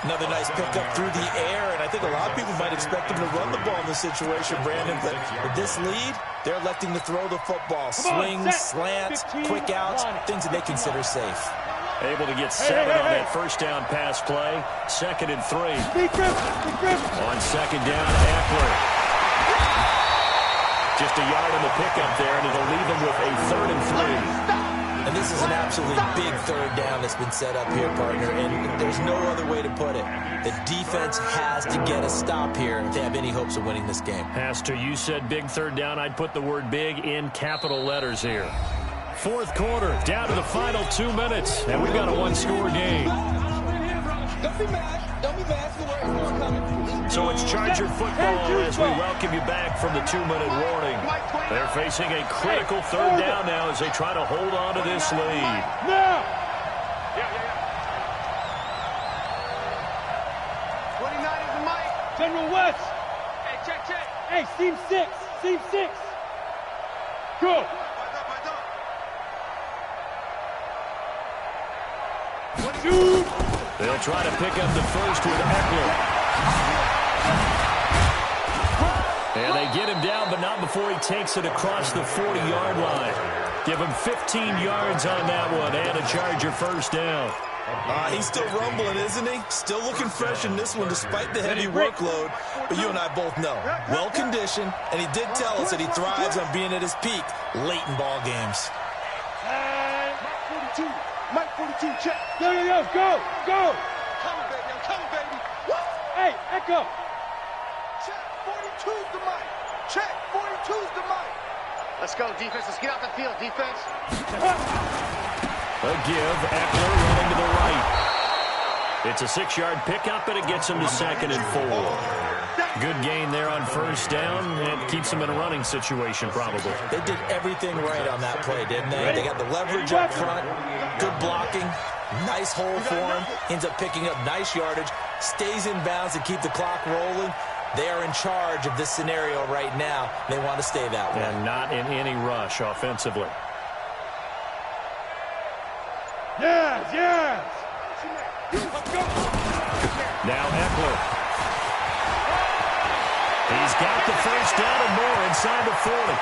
Another nice pickup through the air, and I think a lot of people might expect them to run the ball in this situation, Brandon, but with this lead, they're electing to throw the football. Swings, slants, quick outs, things that they consider safe. Able to get 7 on that first down pass play. 2nd and 3. On second down, Eckler. Just a yard on the pickup there, and it'll leave them with a 3rd and 3. And this is an absolutely big third down that's been set up here, partner, and there's no other way to put it. The defense has to get a stop here if they have any hopes of winning this game. Has to. You said big third down. I'd put the word big in capital letters here. Fourth quarter, down to the final 2 minutes, and we've got a one-score game. Don't be mad. Don't be mad. It's coming. So it's Charger football as we welcome you back from the 2-minute warning. They're facing a critical third down now as they try to hold on to this lead. Now! 29 is the mic. General West! Hey, check. Hey, seam 6. Seam 6. Go! Shoot! They'll try to pick up the first with Eckler. And they get him down, but not before he takes it across the 40-yard line. Give him 15 yards on that one and a Charger first down. He's still rumbling, isn't he? Still looking fresh in this one despite the heavy workload. But you and I both know, well-conditioned, and he did tell us that he thrives on being at his peak late in ball games. Mike 42, check. Yo, go. Coming, baby, I'm coming, baby. Woo! Hey, Echo. Check, 42's the mic. Check, 42's the mic. Let's go, defense. Let's get out the field, defense. A give, Eckler running to the right. It's a 6-yard pickup, and it gets him to 2nd and 4. Good gain there on first down, and keeps him in a running situation probably. They did everything right on that play, didn't they? They got the leverage up front, good blocking, nice hole for him, ends up picking up nice yardage, stays in bounds to keep the clock rolling. They are in charge of this scenario right now. They want to stay that way. And not in any rush offensively. Yes. Now Eckler. He's got the first down and more inside the 40.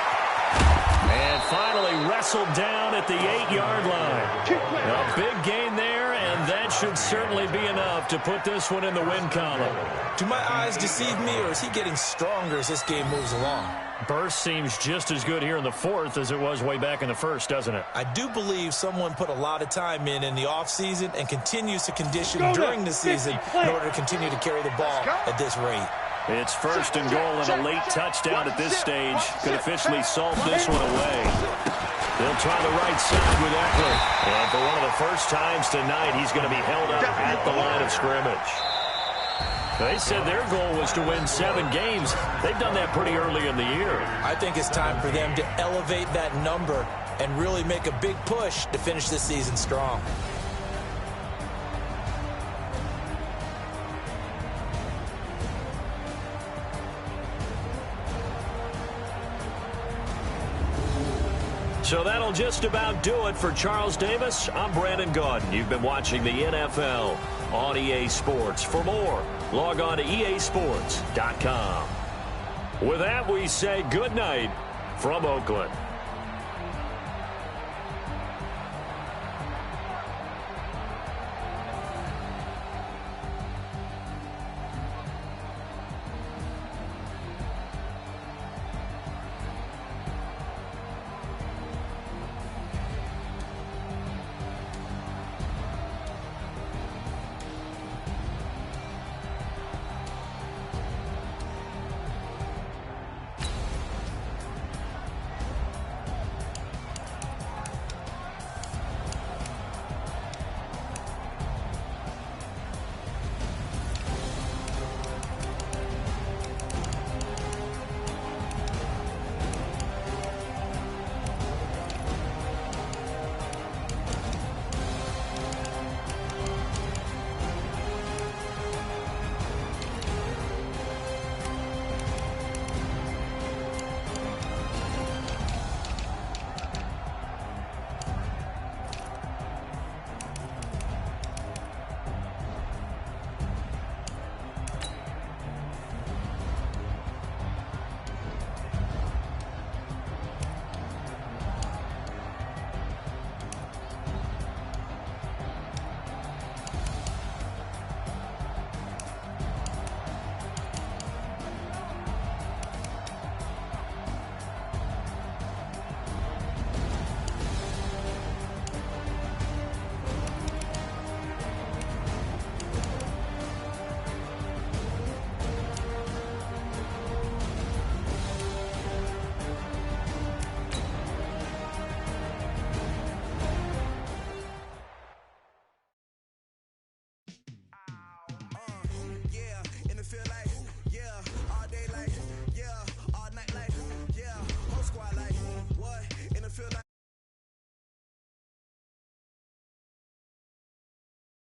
And finally wrestled down at the 8-yard line. A big gain there, and that should certainly be enough to put this one in the win column. Do my eyes deceive me, or is he getting stronger as this game moves along? Burst seems just as good here in the 4th as it was way back in the 1st, doesn't it? I do believe someone put a lot of time in the offseason and continues to condition during the season in order to continue to carry the ball at this rate. It's 1st and goal, and a late touchdown at this stage could officially salt this one away. They'll try the right side with Eckler. And for one of the first times tonight, he's going to be held up at the line of scrimmage. They said their goal was to win 7 games. They've done that pretty early in the year. I think it's time for them to elevate that number and really make a big push to finish this season strong. So that'll just about do it for Charles Davis. I'm Brandon Gaudin. You've been watching the NFL on EA Sports. For more, log on to easports.com. With that, we say good night from Oakland.